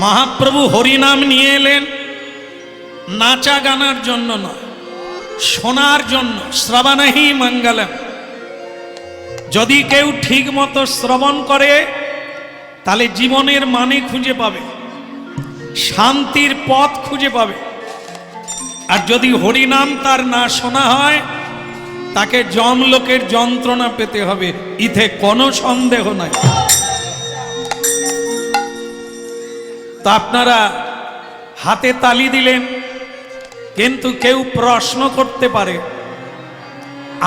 মহাপ্রভু হরিনাম নিয়ে এলেন নাচা গানার জন্য নয়, শোনার জন্য। শ্রবণহি মঙ্গলম। যদি কেউ ঠিক মতো শ্রবণ করে তাহলে জীবনের মানে খুঁজে পাবে, শান্তির পথ খুঁজে পাবে। আর যদি হরিনাম তার না শোনা হয় তাকে যমলোকের যন্ত্রণা পেতে হবে, ইথে কোনো সন্দেহ নাই। তা আপনারা হাতে তালি দিলেন, কিন্তু কেউ প্রশ্ন করতে পারে,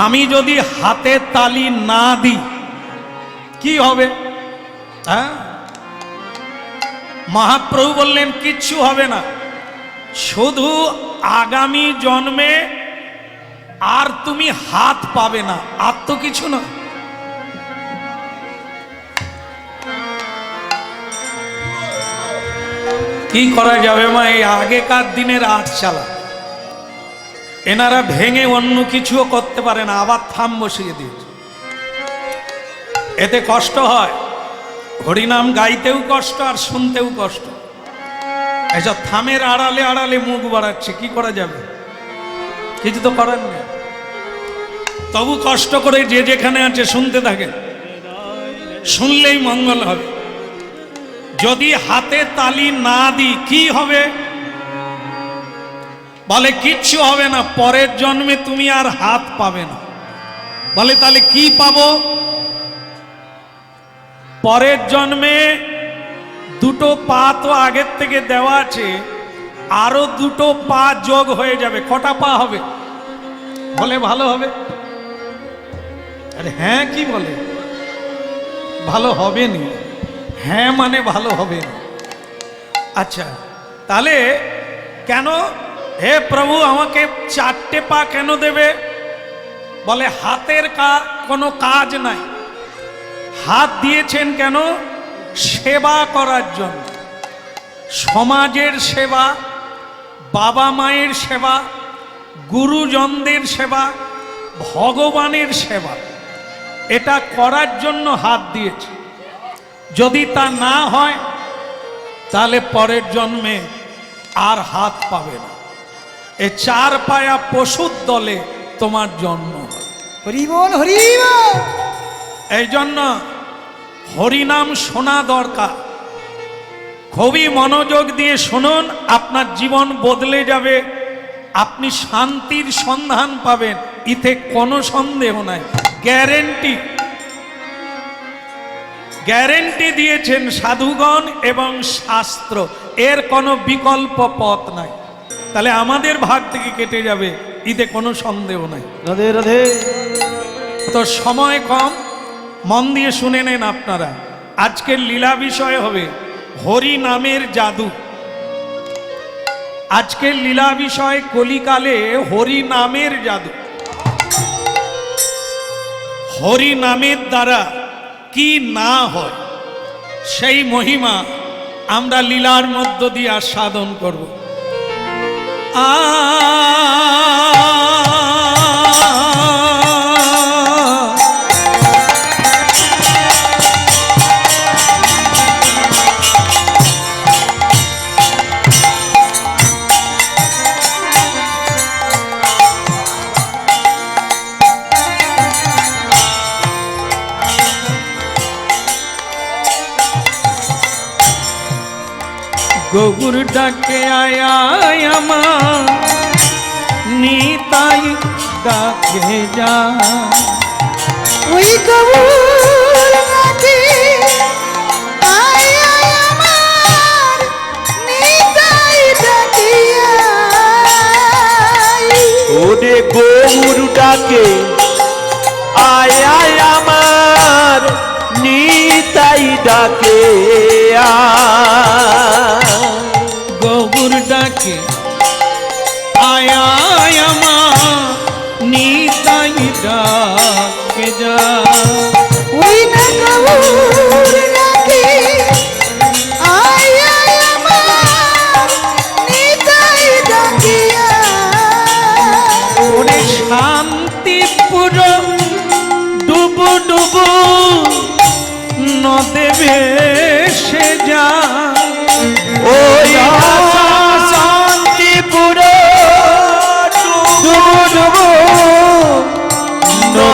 আমি যদি হাতে তালি না দিই কি হবে? হ্যাঁ, মহাপ্রভু বললেন কিচ্ছু হবে না, শুধু আগামী জন্মে আর তুমি হাত পাবে না, আর তো কিছু না। কি করা যাবে মা, এই আগেকার দিনের আজ চালা। এনারা ভেঙে অন্য কিছুও করতে পারে না, আবার থাম বসিয়ে দিয়েছে। এতে কষ্ট হয়, হরিনাম গাইতেও কষ্ট আর শুনতেও কষ্ট। এসব থামের আড়ালে আড়ালে মুখ বাড়াচ্ছে, কি করা যাবে? কিছু তো করার নেই। তবু কষ্ট করে যে যেখানে আছে শুনতে থাকেন, শুনলেই মঙ্গল হবে। যদি হাতে তালি না দিই কি হবে? বলে কিচ্ছু হবে না, পরের জন্মে তুমি আর হাত পাবে না। বলে তাহলে কি পাবো? পরের জন্মে দুটো পা তো আগের থেকে দেওয়া আছে, আরো দুটো পা যোগ হয়ে যাবে। কটা পা হবে? বলে ভালো হবে। আরে হ্যাঁ, কি বলে ভালো হবে নি? হ্যাঁ মানে ভালো হবে না। আচ্ছা, তাহলে কেন হে প্রভু আমাকে 4টে পা কেন দেবে? বলে হাতের কোনো কাজ নাই। হাত দিয়েছেন কেন? সেবা করার জন্য। সমাজের সেবা, বাবা মায়ের সেবা, গুরুজনদের সেবা, ভগবানের সেবা, এটা করার জন্য হাত দিয়েছে। যদি তা না হয় তাহলে পরের জন্মে আর হাত পাবে না। এ 4 পায়া পশুর দলে তোমার জন্ম। হরি বল, হরি বল। এই জন্য হরিনাম শোনা দরকার। খুবই মনোযোগ দিয়ে শুনুন, আপনার জীবন বদলে যাবে, আপনি শান্তির সন্ধান পাবেন, ইতে কোনো সন্দেহ নাই। গ্যারেন্টি, গ্যারেন্টি দিয়েছেন সাধুগণ এবং শাস্ত্র, এর কোনো বিকল্প পথ নাই। তাহলে আমাদের ভাগ থেকে কেটে যাবে, ইতে কোনো সন্দেহ নাই। রাধে রাধে। তো সময় কম, মন দিয়ে শুনে নেন আপনারা। আজকের লীলা বিষয় হবে হরি নামের জাদু। আজকের লীলা বিষয় কলিকালে হরি নামের জাদু। হরি নামের দ্বারা কি না হয় সেই মহিমা আমরা লীলার মধ্য দিয়ে আস্বাদন করব। গৌর ডাকে আয়া আমার, নিতাই ডাকে যা। ওই গৌর ডাকে আয়া আমার, নিতাই ডাকে আয়। ওরে গৌর ডাকে আয় আমার, নিতাই ডাকে গৌর ডাকে আয়া আমার, নিতাই ডাকে যা। ওই না গৌর ডাকে আয়া আমার, নিতাই ডাকে আয়। ওরে শান্তিপুর ডুবু ডুবু নদে ভেসে যা। ও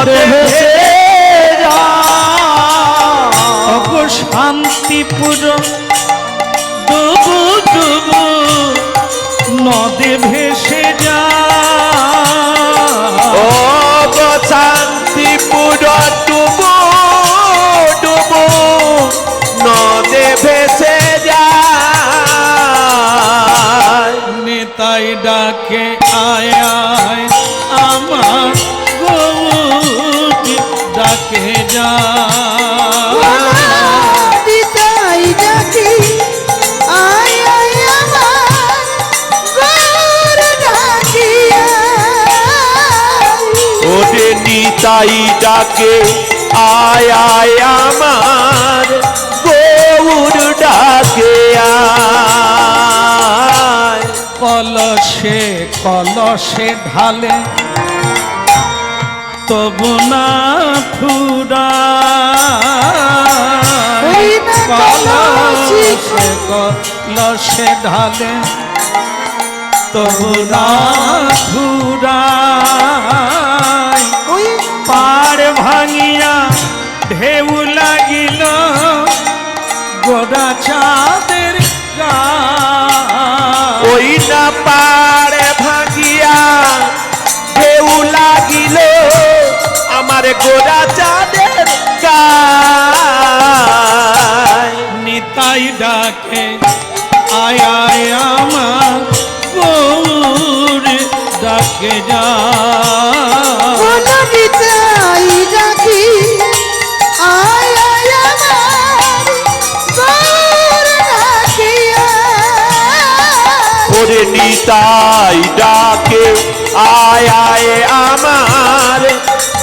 নদে ভেসে অগো শান্তিপুর ডুবু ডুবু নদে ভেসে যা ও গো শান্তিপুর ডুবু ডুবু নদে ভেসে যায় নেতাই ডাকে আয় আয় আমার গৌরী ডাকে যা নিতাই ডাকি আয় আয় আমার গৌর ডাকিয়া ওরে নিতাই ডাকে আয় আয় আমার গৌর ডাকে আয় কলসে কলসে ঢালে তবু না ফুরা ওই না কলসে কলসে ঢালে তবু না ফুরা ওই পার ভাঙিয়া ঢেউ লাগিল গোড়া চাঁদের গায়ে। ওই না পারে ভাঙিয়া ঢেউ লাগিল আমার গোরা চাঁদের গায় নিতাই ডাকে আয় আয় আমার গৌর ডাকে যা কোন নিতাই ডাকি আয় আয় আমার গৌর ডাকিয়া ওরে নিতাই ডাকে আয় আয় আমার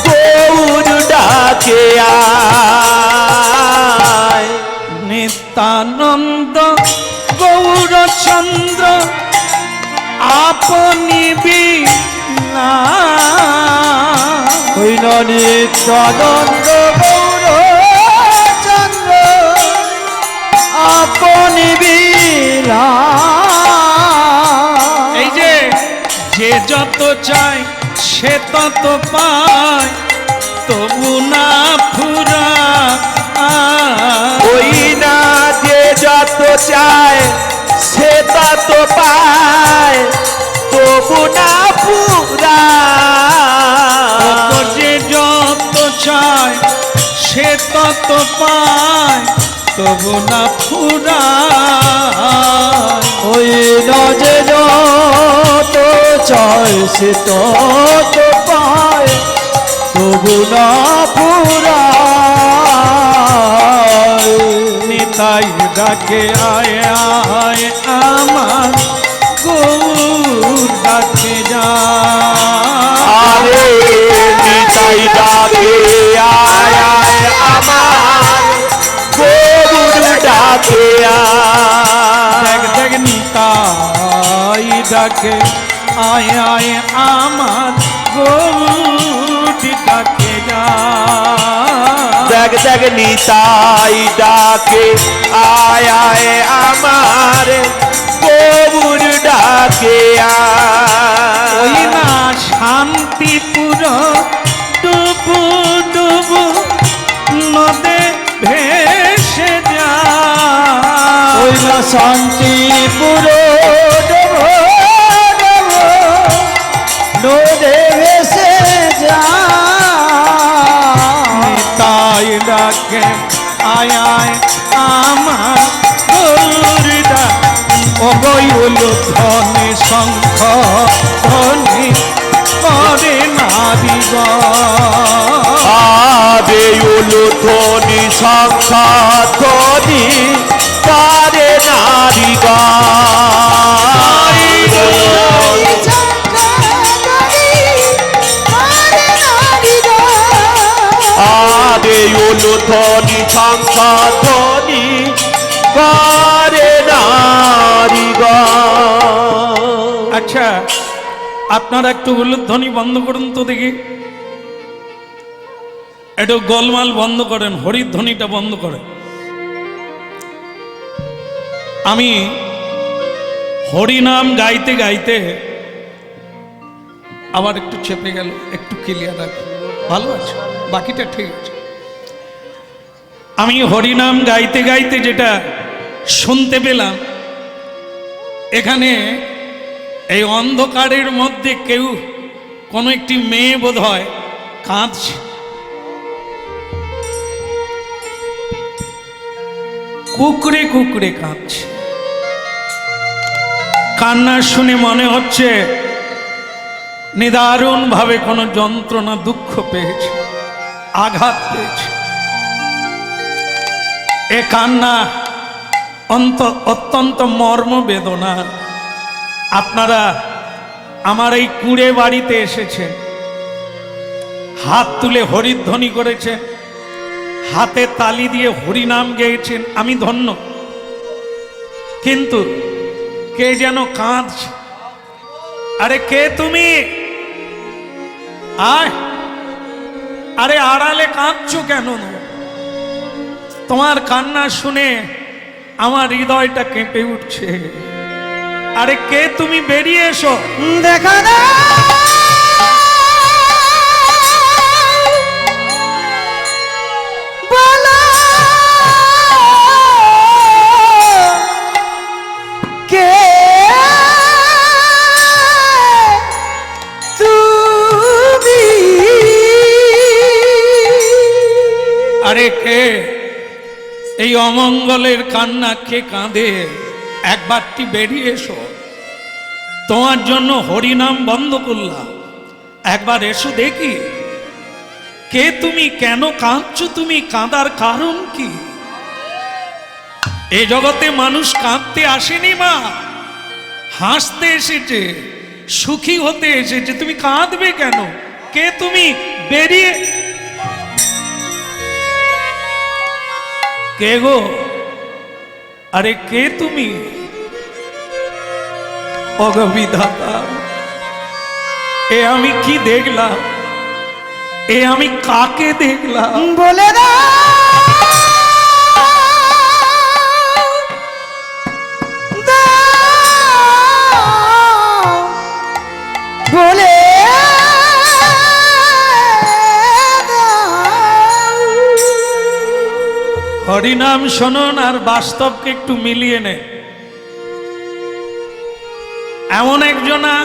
গৌর ডাকে আয় নিত্যানন্দ গৌরচন্দ্র আপনি বিনা হইল নিত্যানন্দ গৌর চন্দ্র আপনি বীরা এই যে যে যত চায় সে তত পায় তবু না ফুরা ওই না যে যত চায় সে তত পায় তবু না পুরা যে যত চায় সে তত পায় তবু না ফুরা ওই না যে যত চায় সে তত পায় তবু না পুরা নিতাই ডাকে আয় আয় আমার গৌর ডাকে যা আরে নিতাই ডাকে আয় আয় আমার গৌর ডাকে দেখ দেখ নিতাই ডাকে আয় আয় আমার গৌর ডাকে যা দেখ দেখ নিতাই ডাকে আয় আয় আমার গৌর ডাকে ওই না শান্তিপুর ডুবু ডুবু নদে ভেসে যা ওই না শান্তিপুর নদে ভেসে যায় তাই ডাকে আয় আয় আমার গৌরীরা অবয়ুল ধনে শঙ্খ ধ্বনি করে নারীগ আবে উলুধ্বনি সংখ্যা ধ্বনি করে নারীগণ আবে উলুধ্বনি সংখ্যা ধ্বনি করে নারীগণ আচ্ছা আপনারা একটু উলুধ্বনি বন্ধ করুন তো দেখি একটু গোলমাল বন্ধ করেন হরিধ্বনিটা বন্ধ করেন আমি হরিনাম গাইতে গাইতে আবার একটু চেপে গেল একটু ক্লিয়ার রাখুন ভালো আছে, বাকিটা ঠিক আছে। আমি হরিনাম গাইতে গাইতে যেটা শুনতে পেলাম, এখানে এই অন্ধকারের মধ্যে কেউ কোনো একটি মেয়ে বোধ হয় কাঁদছে, কুকড়ে কুকড়ে কাঁদছে। কান্না শুনে মনে হচ্ছে নিদারুণ ভাবে কোনো যন্ত্রণা দুঃখ পেয়েছে, আঘাত পেয়েছে। এ কান্না অত্যন্ত মর্মবেদনা। আপনারা আমার এই কুঁড়ে বাড়িতে এসেছেন, হাত তুলে হরিধ্বনি করেছেন, হাতে তালি দিয়ে হরিনাম গেয়েছেন, আমি ধন্য। কিন্তু কে যেন কাঁদছে। আরে কে তুমি? আয়, আরে আড়ালে কাঁদছো কেন? তোমার কান্না শুনে আমার হৃদয়টা কেঁপে উঠছে। আরে কে তুমি? বেরিয়ে এসো। দেখা না বলো কে তুমি? আরে কে? এই অমঙ্গলের কান্না কে কাঁদে? একবারটি বেরিয়ে এসো। তোমার জন্য হরিনাম বন্ধ করলাম, একবার এসো দেখি। কে তুমি? কেন কাঁদছো তুমি? কাঁদার কারণ কি? এ জগতে মানুষ কাঁদতে আসেনি মা, হাসতে এসেছে, সুখী হতে এসেছে। তুমি কাঁদবে কেন? কে তুমি? বেরিয়ে কে গো? আরে কে তুমি? অগবিধাতা, এ আমি কি দেখলাম? এ আমি কাকে দেখলাম? বলে দাও বলে হরিনাম শোনন আর বাস্তবকে একটু মিলিয়ে নে। এমন একজনা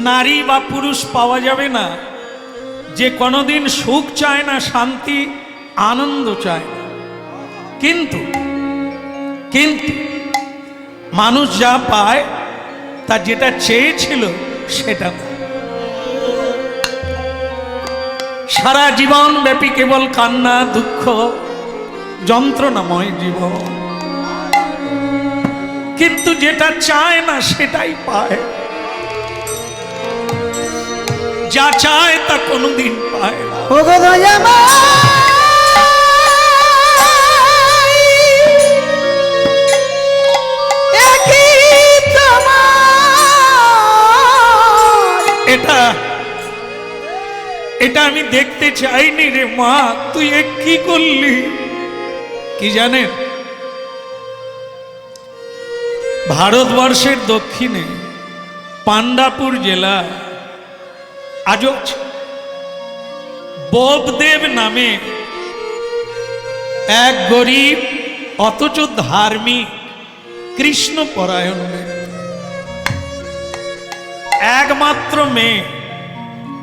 নারী বা পুরুষ পাওয়া যাবে না যে কোনোদিন সুখ চায় না, শান্তি আনন্দ চায় না। কিন্তু কিন্তু মানুষ যা পায় তা যেটা চেয়েছিল সেটা না। সারা জীবন ব্যাপী কেবল কান্না, দুঃখ, যন্ত্রণাময় জীবন। কিন্তু যেটা চায় না সেটাই পায়, যা চায় তা কোনোদিন পায় না। ওগো দয়াময় একই তোমার। এটা আমি দেখতে চাইনি রে মা, তুই এ কি করলি? কি জানেন, ভারতবর্ষের দক্ষিণে পান্ডাপুর জেলা আজও বোপদেব নামে এক গরিব অথচ ধার্মিক কৃষ্ণপরায়ণ একমাত্র মেয়ে,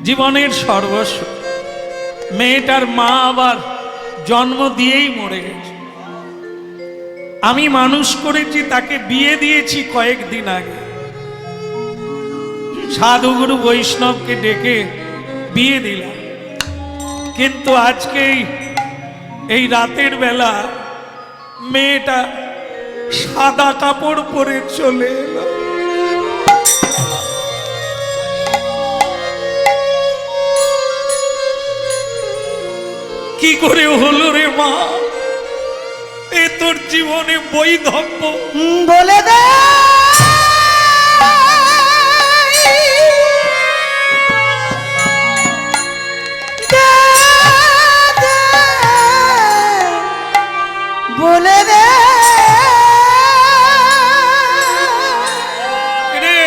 জীবনের সর্বস্ব। মেয়েটার মা আবার জন্ম দিয়েই মরে গেছে। আমি মানুষ করেছি, তাকে বিয়ে দিয়েছি কয়েকদিন আগে। সাধুগুরু বৈষ্ণবকে ডেকে বিয়ে দিলাম। কিন্তু আজকে এই রাতের বেলা মেয়েটা সাদা কাপড় পরে চলে এলো। কি করে হলো রে মা? এ তোর জীবনে বৈধব্য। বলে দে বলে দে রে,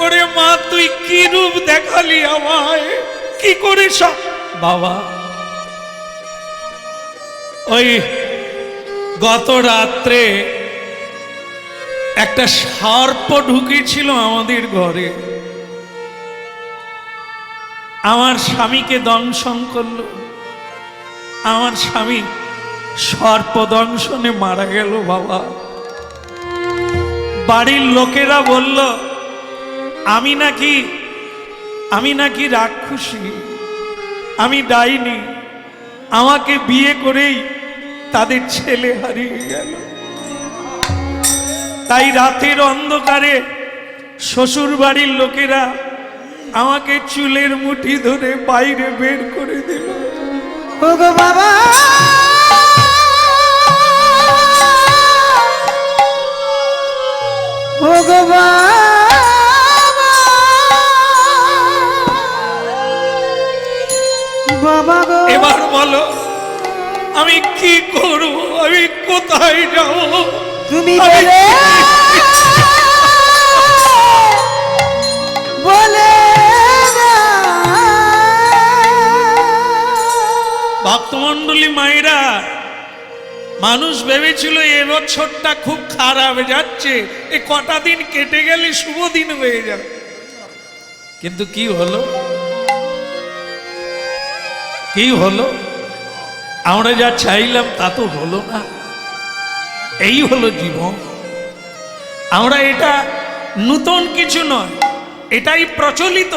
ওরে মা তুই কি রূপ দেখালি আমায়? কি করে সব বাবা ওই গত রাত্রে একটা সর্প ঢুকেছিল আমাদের ঘরে, আমার স্বামীকে দংশন করলো। আমার স্বামী সর্প দংশনে মারা গেল বাবা। বাড়ির লোকেরা বলল আমি নাকি রাক্ষসী, আমি ডাইনি, আমাকে বিয়ে করেই তাদের ছেলে হারিয়ে গেল। তাই রাতের অন্ধকারে শ্বশুর বাড়ির লোকেরা আমাকে চুলের মুঠি ধরে বাইরে বের করে দিল। ওগো বাবা, ওগো বাবা গো, এবার বলো আমি কি করব, আমি কোথায় যাব? তুমি বলে ভক্তমণ্ডলী মায়েরা, মানুষ ভেবেছিল এবছরটা খুব খারাপ যাচ্ছে, এ কটা দিন কেটে গেলে শুভ দিন হয়ে যাবে। কিন্তু কি হলো, কি হলো? আমরা যা চাইলাম তা তো হলো না। এই হলো জীবন। আমরা এটা নতুন কিছু নয়, এটাই প্রচলিত,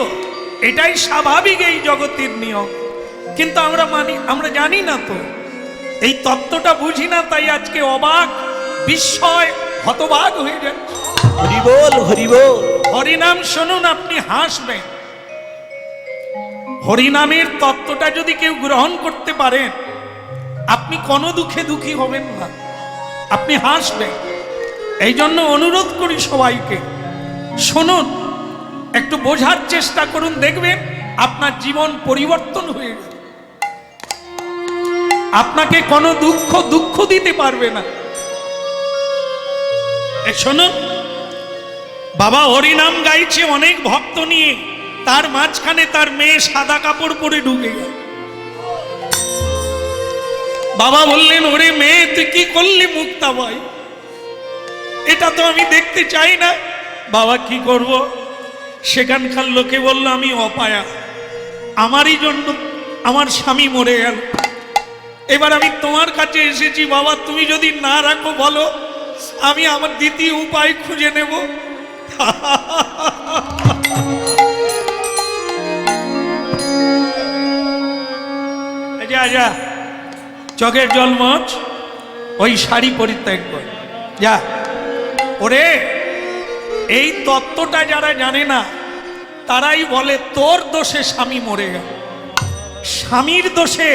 এটাই স্বাভাবিক এই জগতের নিয়ম। কিন্তু আমরা জানি না তো, এই তত্ত্বটা বুঝি না, তাই আজকে অবাক, বিস্ময়, হতবাক হয়ে যাচ্ছে। হরি বল, হরি বল। হরিনাম শুনুন, আপনি হাসবেন। হরিনামের তত্ত্বটা যদি কেউ গ্রহণ করতে পারেন, আপনি কোনো দুঃখে দুঃখী হবেন না, আপনি হাসবেন। এই জন্য অনুরোধ করি সবাইকে, শুনুন, একটু বোঝার চেষ্টা করুন, দেখবেন আপনার জীবন পরিবর্তন হয়ে যাবে। আপনাকে কোনো দুঃখ দিতে পারবে না। শুনুন, বাবা হরিনাম গাইছে অনেক ভক্ত নিয়ে, তার মাঝখানে তার মেয়ে সাদা কাপড় পরে ঢুকে গেল। বাবা বললেন, ওরে মেয়ে তুই কি করলি মুক্তা ভাই, এটা তো আমি দেখতে চাই না। বাবা কি করব? সেখানকার লোকে বলল আমি অপায়া, আমারই জন্য আমার স্বামী মরে গেল। এবার আমি তোমার কাছে এসেছি, বাবা তুমি যদি না রাখো বলো, আমি আমার দ্বিতীয় উপায় খুঁজে নেব। যা চোখের জল মোছ, ওই শাড়ি পরিত্যাগ কর, যা। ওরে, এই তত্ত্বটা যারা জানে না তারাই বলে তোর দোষে স্বামী মরে গেল, স্বামীর দোষে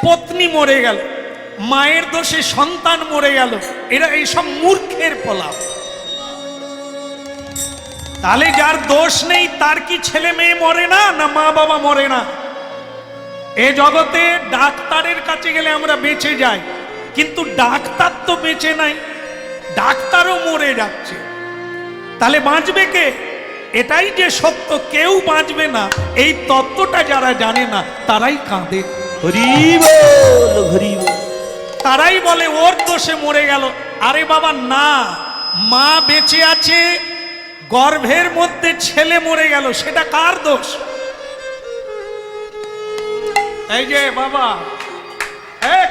পত্নী মরে গেল, মায়ের দোষে সন্তান মরে গেল। এরা এইসব মূর্খের ফলাফল। তাহলে যার দোষ নেই তার কি ছেলে মেয়ে মরে না, না মা বাবা মরে না? এ জগতে ডাক্তারের কাছে গেলে আমরা বেঁচে যাই, কিন্তু ডাক্তার তো বেঁচে নাই, ডাক্তারও মরে যাচ্ছে। তাহলে বাঁচবে কে? এটাই যে সত্য, কেউ বাঁচবে না। এই তত্ত্বটা যারা জানে না তারাই কাঁদে, হরি বল, হরি বল। তারাই বলে ওর দোষে মরে গেল। আরে বাবা না, মা বেঁচে আছে, গর্ভের মধ্যে ছেলে মরে গেল, সেটা কার দোষ? এই যে বাবা,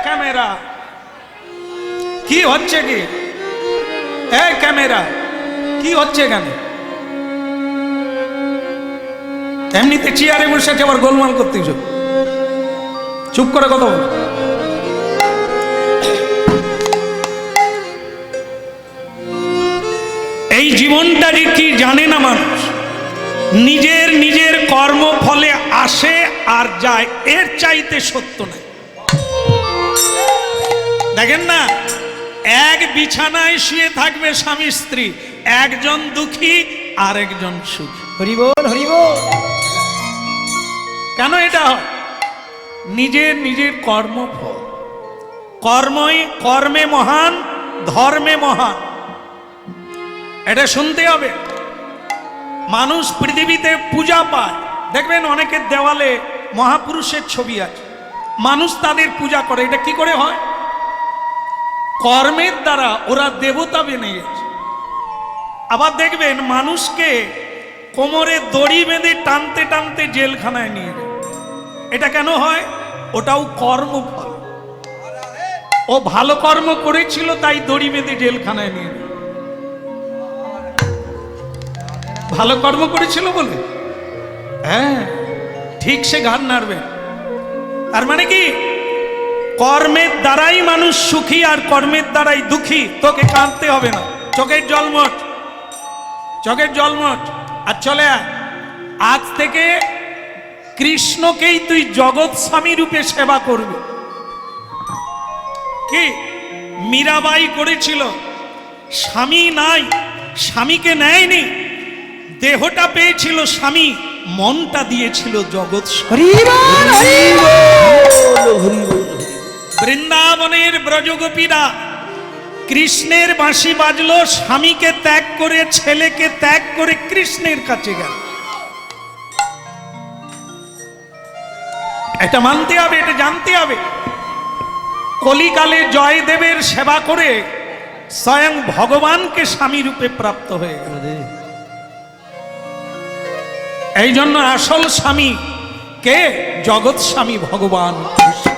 ক্যামেরা কি হচ্ছে, কি ক্যামেরা কি হচ্ছে কেন? এমনিতে চেয়ারে বসে আছে, আবার গোলমাল করতেছ, চুপ করে কথা বল। এই জীবনটারই কি জানে না মানুষ? নিজের কর্ম ফলে আসে আর যায়, এর চাইতে সত্য নাই। দেখেন না, এক বিছানায় শুয়ে থাকবে স্বামী স্ত্রী, একজন দুঃখী আর একজন সুখী। হরি বল, হরি বল। কেন এটা হয়? নিজের কর্মফল। কর্মে মহান, ধর্মে মহান, এটা শুনতে হবে। মানুষ পৃথিবীতে পূজা পায়, দেখবেন অনেকের দেওয়ালে মহাপুরুষের ছবি আছে, মানুষ তাদের পূজা করে। এটা কি করে হয়? কর্মের দ্বারা ওরা দেবতা বেনে গেছে। আবার দেখবেন মানুষকে কোমরে দড়ি বেঁধে টানতে টানতে জেলখানায় নিয়ে যায়। এটা কেন হয়? ওটাও কর্মফল। ও ভালো কর্ম করেছিল তাই দড়ি বেঁধে জেলখানায় নিয়ে যায়। ভালো কর্ম করেছিল বলে, হ্যাঁ ঠিক সে ঘাড় নাড়বে। তার মানে কি? কর্মের দ্বারাই মানুষ সুখী আর কর্মের দ্বারাই দুঃখী। তোকে কাঁদতে হবে না, চোখের জল মোছ, চোখের জল মোছ আর চলে আয়। আজ থেকে কৃষ্ণকেই তুই জগৎ স্বামী রূপে সেবা করবি। কি মীরাবাই করেছিল? স্বামী নাই, স্বামীকে নেয়নি, দেহটা পেয়েছিল স্বামী, মনটা দিয়েছিল জগৎ স্বামী। হরি বল, হরি বল। হরি বল। বৃন্দাবনের ব্রজগোপীরা কৃষ্ণের বাঁশি বাজলো, স্বামীকে ত্যাগ করে, ছেলেকে ত্যাগ করে কৃষ্ণের কাছে গেল। এটা মানতে হবে, এটা জানতে হবে। কলিকালে জয়দেবের সেবা করে স্বয়ং ভগবানকে স্বামী রূপে প্রাপ্ত হয়ে গেল। এই জন্য আসল স্বামী কে? জগৎ স্বামী ভগবান কৃষ্ণ।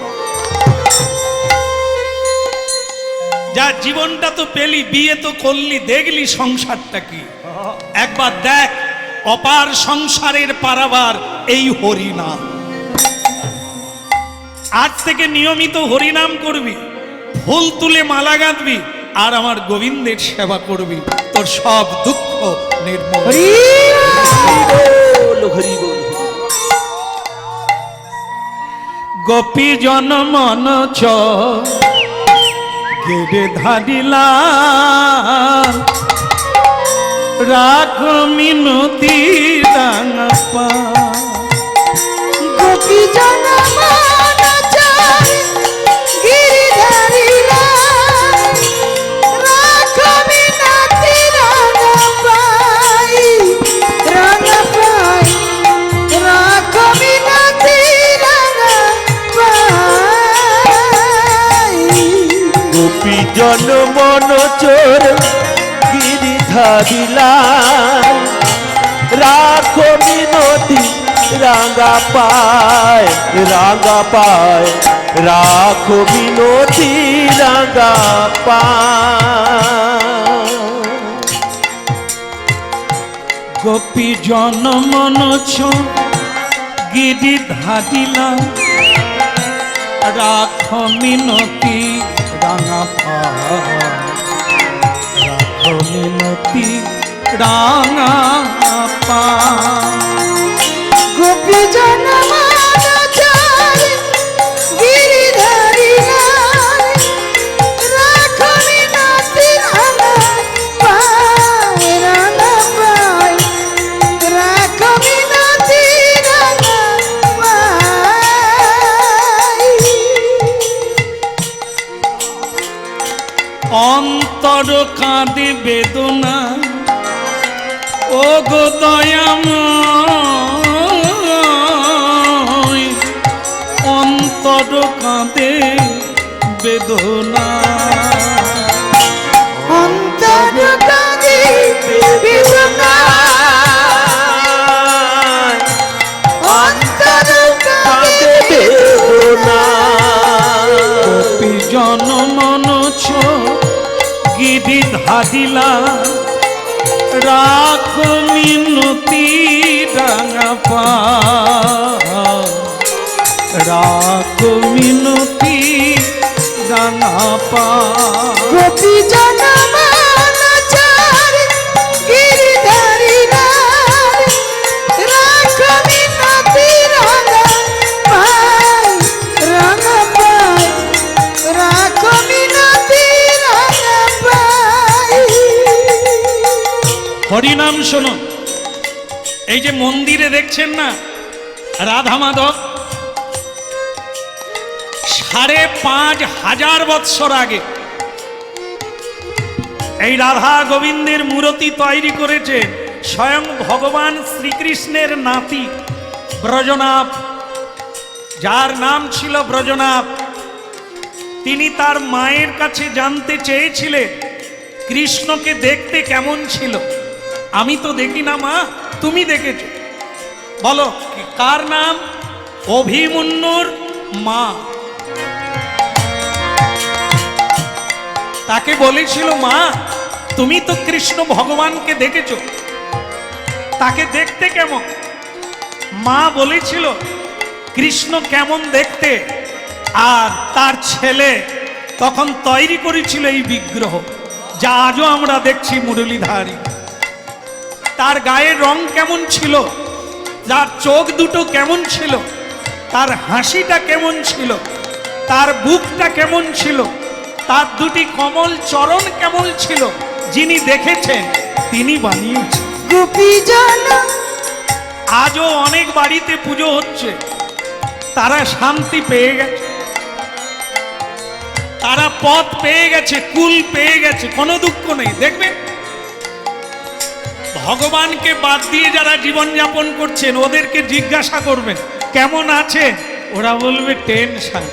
যা জীবনটা তো পেলি, বিয়ে তো করলি, দেখলি সংসারটা কি। একবার দেখ, অপার সংসারের পারাবার এই হরিনাম। আজ থেকে নিয়মিত হরিনাম করবি, ফুল তুলে মালা গাঁথবি আর আমার গোবিন্দের সেবা করবি, তোর সব দুঃখ নির্মূল। হরি বল, হরি বল। গোপী জন মন চ গেড়ে ধারিলা, রাখ মিনতি রাঙা পা। গোপী জন মন চায় গিরিধারী লাল, রাখ মিনতি রাঙা পাই, রাঙা পাই, রাখ মিনতি রাঙা পাই। গোপী জন মন চোর গিরিধারিলা, রাখো মিনতি রাঙা পায়, রাঙা পায়, রাখো মিনতি রাঙা পায়। গোপী জন মন ছ গিরি ধারিলা, রাখ মিনতি রাঙা পা, রাখ মিনতি রাঙা পা। গোপী জন মন চায় গিরিধারী লাল, রাখ মিনতি রাঙা পাই, রাঙা পাই, রাখ মিনতি রাঙা পাই। অন্তর কাঁদে বেদনা, ও গো দয়াময়, অন্তর কাঁদে বেদনা। অন্তর কাঁদে বেদনা, অন্তর কাঁদে বেদনা। গোপী জন মন ছ গিরি ধারিলা, রাখ মিনতি রাঙা পা, রাখ মিনতি রাঙা পা। গোপী জন মন চায় গিরিধারী লাল, রাখ মিনতি রাঙা পাই, রাঙা পাই, রাখ মিনতি রাঙা পাই। হরিনাম শোনো। এই যে মন্দিরে দেখছেন না রাধা মাধব, 5,500 বৎসর আগে এই রাধা গোবিন্দের মূর্তি তৈরি করেছে স্বয়ং ভগবান শ্রীকৃষ্ণের নাতি ব্রজনাভ, যার নাম ছিল ব্রজনাভ, তিনি তার মায়ের কাছে জানতে চেয়েছিলেন কৃষ্ণকে দেখতে কেমন ছিল। আমি তো দেখি না মা, তুমি দেখেছো, বলো কার নাম? অভিমন্যুর মা। তাকে বলেছিল, মা তুমি তো কৃষ্ণ ভগবানকে দেখেছো, তাকে দেখতে কেমন? মা বলেছিল কৃষ্ণ কেমন দেখতে, আর তার ছেলে তখন তৈরি করেছিল এই বিগ্রহ, যা আজও আমরা দেখছি মুরলীধারী। তার গায়ের রং কেমন ছিল, তার চোখ দুটো কেমন ছিল, তার হাসিটা কেমন ছিল, তার বুকটা কেমন ছিল, তার দুটি কমল চরণ কেমন ছিল, যিনি দেখেছেন তিনি বানিয়েছেন। গোপীজন আজও অনেক বাড়িতে পুজো হচ্ছে, তারা শান্তি পেয়ে গেছে, তারা পথ পেয়ে গেছে, কুল পেয়ে গেছে, কোনো দুঃখ নেই। দেখবেন ভগবানকে বাদ দিয়ে যারা জীবনযাপন করছেন ওদেরকে জিজ্ঞাসা করবেন কেমন আছে, ওরা বলবে টেনশন,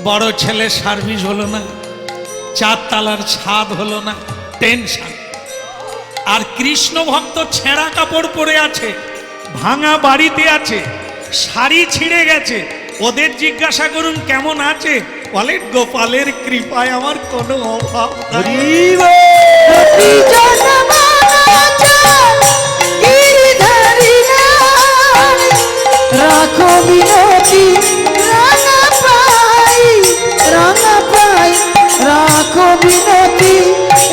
বড় ছেলে সার্ভিস হলো না, 4 তলার ছাদ হলো না, টেনশন। আর কৃষ্ণ ভক্ত ছেঁড়া কাপড় পরে আছে, ভাঙা বাড়িতে আছে, শাড়ি ছিঁড়ে গেছে, ওদের জিজ্ঞাসা করুন কেমন আছে, বলে গোপালের কৃপায় আমার কোনো অভাব নাই। গোপীজন বনচর গিরিধারী লাল, রাখো বিনতি রাঙা পাই, রাঙা পাই, রাখো বিনতি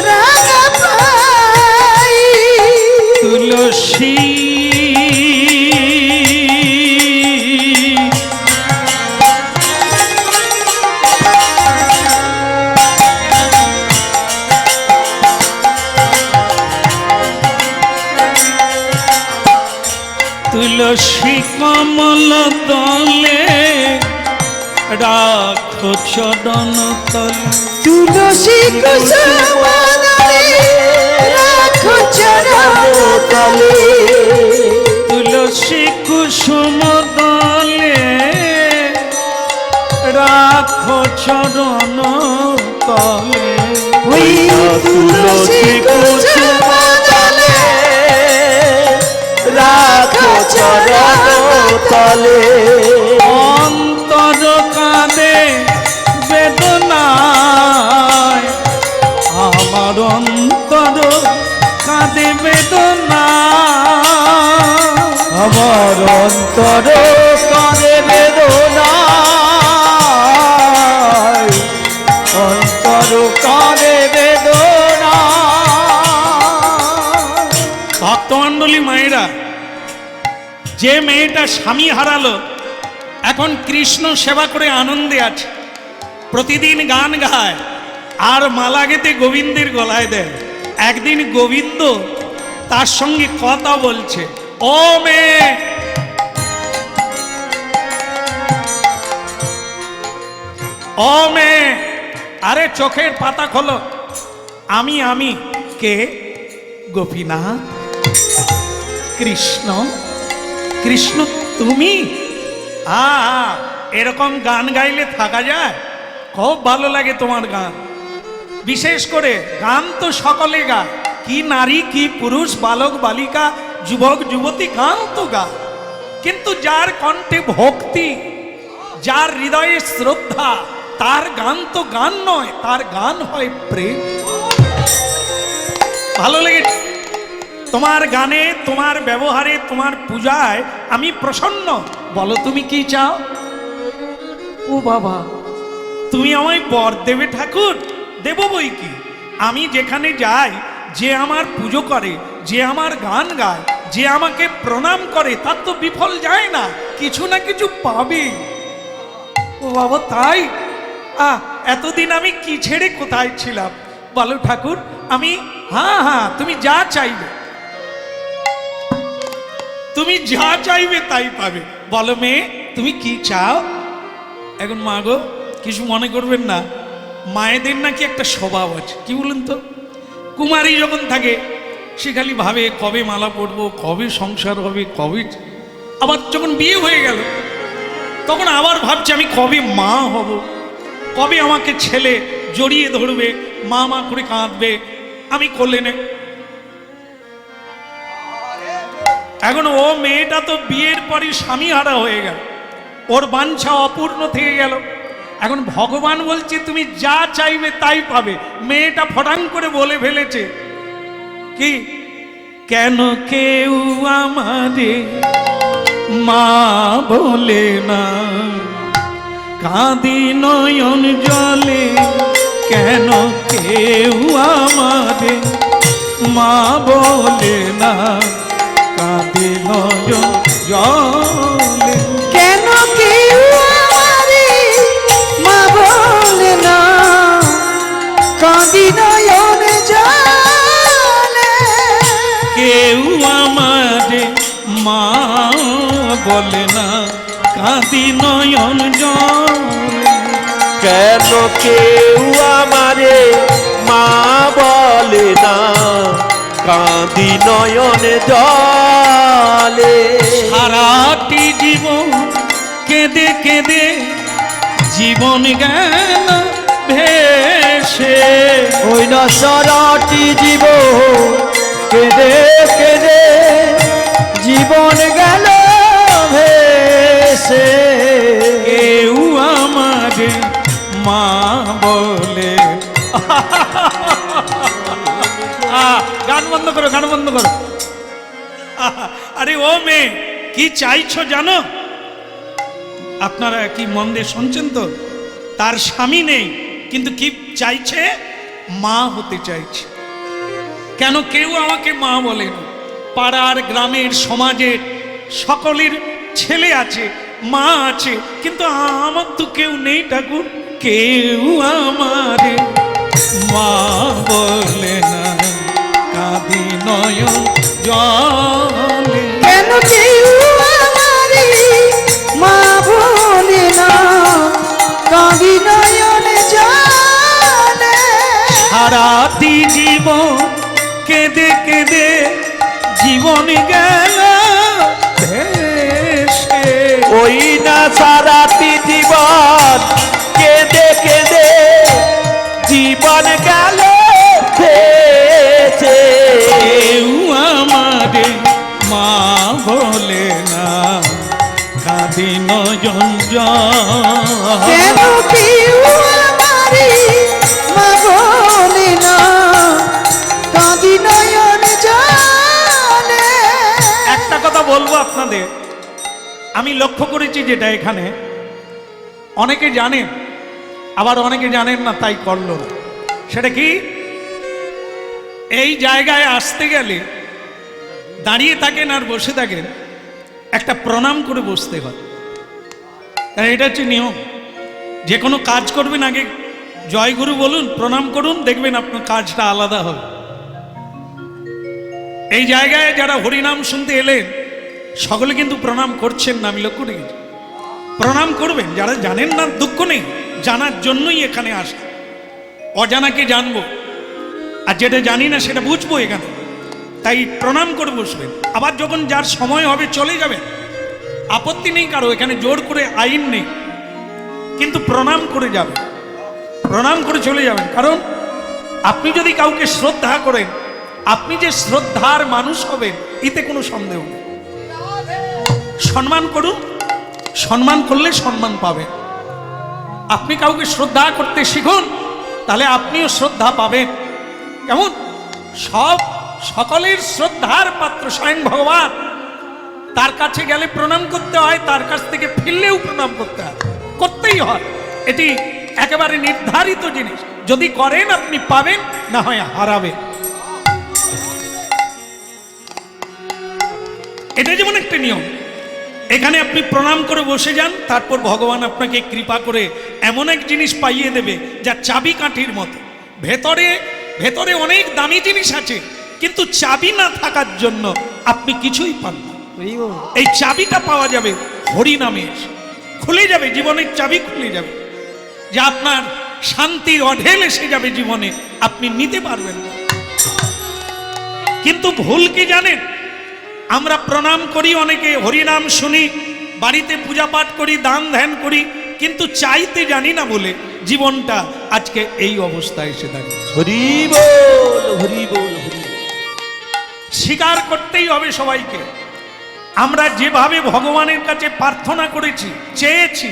রাঙা পাই। তুলসী তুলসী কমল দলে রাখো চরণ তলে, তুলসী কুসুম দলে রাখো চরণ তলে, তুলসী কুসুম দলে রাখো চরণ তলে। ওই তুলসী কুসুম দলে রাখো চরণ তলে। অন্তর কাঁদে বেদনায়, আমার অন্তর কাঁদে বেদনায়, আমার অন্তর কাঁদে বেদনায়, অন্তর কাঁদে বেদনায়। ভক্তমণ্ডলী মায়েরা, যে মেয়েটা স্বামী হারালো এখন কৃষ্ণ সেবা করে আনন্দে আছে, প্রতিদিন গান গায় আর মালা গেতে গোবিন্দের গলায় দেয়। একদিন গোবিন্দ তার সঙ্গে কথা বলছে, ও মেয়ে, ও মেয়ে, আরে চোখের পাতা খোলো, আমি কে? গোপীনাথ, কৃষ্ণ। কৃষ্ণ তুমি? এরকম গান গাইলে থাকা যায়? খুব ভালো লাগে তোমার গান। বিশেষ করে গান তো সকলে গায়, কি নারী কি পুরুষ, বালক বালিকা, যুবক যুবতী গান তো গায়, কিন্তু যার কণ্ঠে ভক্তি, যার হৃদয়ে শ্রদ্ধা, তার গান তো গান নয়, তার গান হয় প্রেম। ভালো লেগেছে তোমার গানে, তোমার ব্যবহারে, তোমার পূজায় আমি প্রসন্ন। বলো তুমি কি চাও? ও বাবা, তুমি আমায় বর দেবে ঠাকুর? দেব বই কি। আমি যেখানে যাই, যে আমার পুজো করে, যে আমার গান গায়, যে আমাকে প্রণাম করে, তার তো বিফল যায় না, কিছু না কিছু পাবে। ও বাবা তাই? এতদিন আমি কি ছেড়ে কোথায় ছিলাম? বলো ঠাকুর, আমি হ্যাঁ তুমি যা চাইবে, তুমি যা চাইবে তাই পাবে। বলো মেয়ে, তুমি কি চাও? এখন মা গো, কিছু মনে করবেন না, মায়েদের নাকি একটা স্বভাব আছে, কি বলুন তো, কুমারী যখন থাকে সে খালি ভাবে কবে মালা পরবো, কবে সংসার হবে, কবে। আবার যখন বিয়ে হয়ে গেল তখন আবার ভাবছি আমি কবে মা হব, কবে আমাকে ছেলে জড়িয়ে ধরবে, মা মা করে কাঁদবে, আমি কোলে নে। এখন ও মেয়েটা তো বিয়ের পরই স্বামী হারা হয়ে গেল, ওর বাঞ্ছা অপূর্ণ থেকে গেল। এখন ভগবান বলছে তুমি যা চাইবে তাই পাবে। মেয়েটা ফটাং করে বলে ফেলেছে কি, কেন কেউ আমারে মা বলে না, কাঁদি নয়ন জলে, কেন কেউ আমারে মা বলে না, কাঁদি নয়ন জলে। কেন কেউ আমারে মা বলে না, কাঁদি নয়ন জলে। কেউ আমারে মা বলে না, কাঁদি নয়ন জলে। কেন কেউ আমারে মা বলে না, কাঁদি নয়নে জলে। সারাটি জীবন কেঁদে কেঁদে জীবন গেল ভেসে। ওই না সারাটি জীবন কেঁদে কেঁদে জীবন গেল ভেসে। কেউ আমারে মা বলে। গান বন্ধ করো, গান বন্ধ করো। আরে ও মেয়ে, কি চাইছো জানো? আপনারা কি মন দিয়ে শুনছেন তো? তার স্বামী নেই, কিন্তু কি চাইছে? মা হতে চাইছে। কেন কেউ আমাকে মা বলে না? পাড়ার গ্রামের সমাজের সকলের ছেলে আছে, মা আছে, কিন্তু আমার তো কেউ নেই ঠাকুর। কেউ আমারে মা বলে না, কাঁদি নয়ন জলে। কেন কেউ আমারে মা বলে না, কাঁদি নয়ন জলে। সারাটি জীবন কেঁদে কেঁদে জীবন গেল ভেসে। ওই না সারাটি জীবন কেঁদে কেঁদে জীবন গেল ভেসে। কেউ আমারে মা বলে না, কাঁদি নয়ন জলে। কেন কেউ আমারে মা বলে না, কাঁদি নয়ন জলে। একটা কথা বলবো আপনাদের, আমি লক্ষ্য করেছি যেটা এখানে অনেকে জানেন, আবার অনেকে জানেন না, তাই করলো না। সেটা কি, এই জায়গায় আসতে গেলে দাঁড়িয়ে থাকেন আর বসে থাকেন, একটা প্রণাম করে বসতে হয়। কারণ এটা হচ্ছে নিয়ম। যে কোনো কাজ করবেন আগে জয়গুরু বলুন, প্রণাম করুন, দেখবেন আপনার কাজটা আলাদা হবে। এই জায়গায় যারা হরিনাম শুনতে এলেন সকলে কিন্তু প্রণাম করছেন না, আমি লক্ষ্য রেখেছি। প্রণাম করবেন, যারা জানেন না দুঃখ নেই, জানার জন্যই এখানে আসা। অজানাকে জানবো, আর যেটা জানি না সেটা বুঝবো এখানে, তাই প্রণাম করে বসবেন। আবার যখন যার সময় হবে চলে যাবেন, আপত্তি নেই কারো, এখানে জোর করে আইন নেই, কিন্তু প্রণাম করে যাবেন, প্রণাম করে চলে যাবেন। কারণ আপনি যদি কাউকে শ্রদ্ধা করেন, আপনি যে শ্রদ্ধার মানুষ হবেন এতে কোনো সন্দেহ নেই। সম্মান করুন, সম্মান করলে সম্মান পাবেন। আপনি কাউকে শ্রদ্ধা করতে শিখুন, তাহলে আপনিও শ্রদ্ধা পাবেন। কেমন? সকলের শ্রদ্ধার পাত্র স্বয়ং ভগবান। তার কাছে গেলে প্রণাম করতে হয়, তার কাছ থেকে ফিরলেও প্রণাম করতে হয়, করতেই হয়। এটি একেবারে নির্ধারিত জিনিস। যদি করেন আপনি পাবেন, না হয় হারাবেন। এটা যেমন একটা নিয়ম। এখানে আপনি প্রণাম করে বসে যান, তারপর ভগবান আপনাকে কৃপা করে এমন এক জিনিস পাইয়ে দেবে যা চাবি কাঠির মতো। ভেতরে ভেতরে অনেক দামি জিনিস আছে, কিন্তু চাবি না থাকার জন্য আপনি কিছুই পান না। এই চাবিটা পাওয়া যাবে হরিনামে, খুলে যাবে, জীবনের চাবি খুলে যাবে, যা আপনার শান্তির অঢেল এসে যাবে জীবনে, আপনি নিতে পারবেন না। কিন্তু ভুল কি জানেন? আমরা প্রণাম করি, অনেকে হরিনাম শুনি, বাড়িতে পূজা পাঠ করি, দান ধ্যান করি, কিন্তু চাইতে জানি না বলে জীবনটা আজকে এই অবস্থায় এসে দাঁড়িয়েছে। হরি বল, হরি বল, হরি বল। স্বীকার করতেই হবে সবাইকে, আমরা যেভাবে ভগবানের কাছে প্রার্থনা করেছি, চেয়েছি,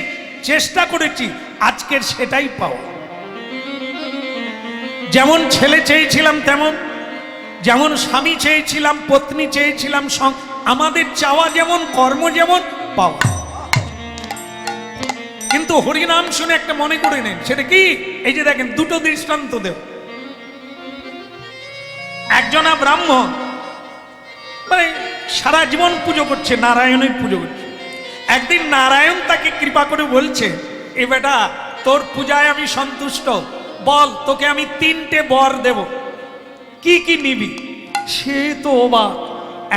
চেষ্টা করেছি, আজকের সেটাই পাওয়া। যেমন ছেলে চেয়েছিলাম তেমন, যেমন স্বামী চেয়েছিলাম, পত্নী চেয়েছিলাম, আমাদের চাওয়া যেমন, কর্ম যেমন, পাওয়া। কিন্তু হরিনাম শুনে একটা মনে করে নেন, সেটা কি? এই যে দেখেন, দুটো দৃষ্টান্ত দেব। একজনা ব্রাহ্মণ, মানে সারা জীবন পুজো করছে, নারায়ণের পুজো করছে। একদিন নারায়ণ তাকে কৃপা করে বলছে, এ বেটা, তোর পূজায় আমি সন্তুষ্ট, বল তোকে আমি 3টে বর দেব, কি কি নিবি? সে তো অবাক,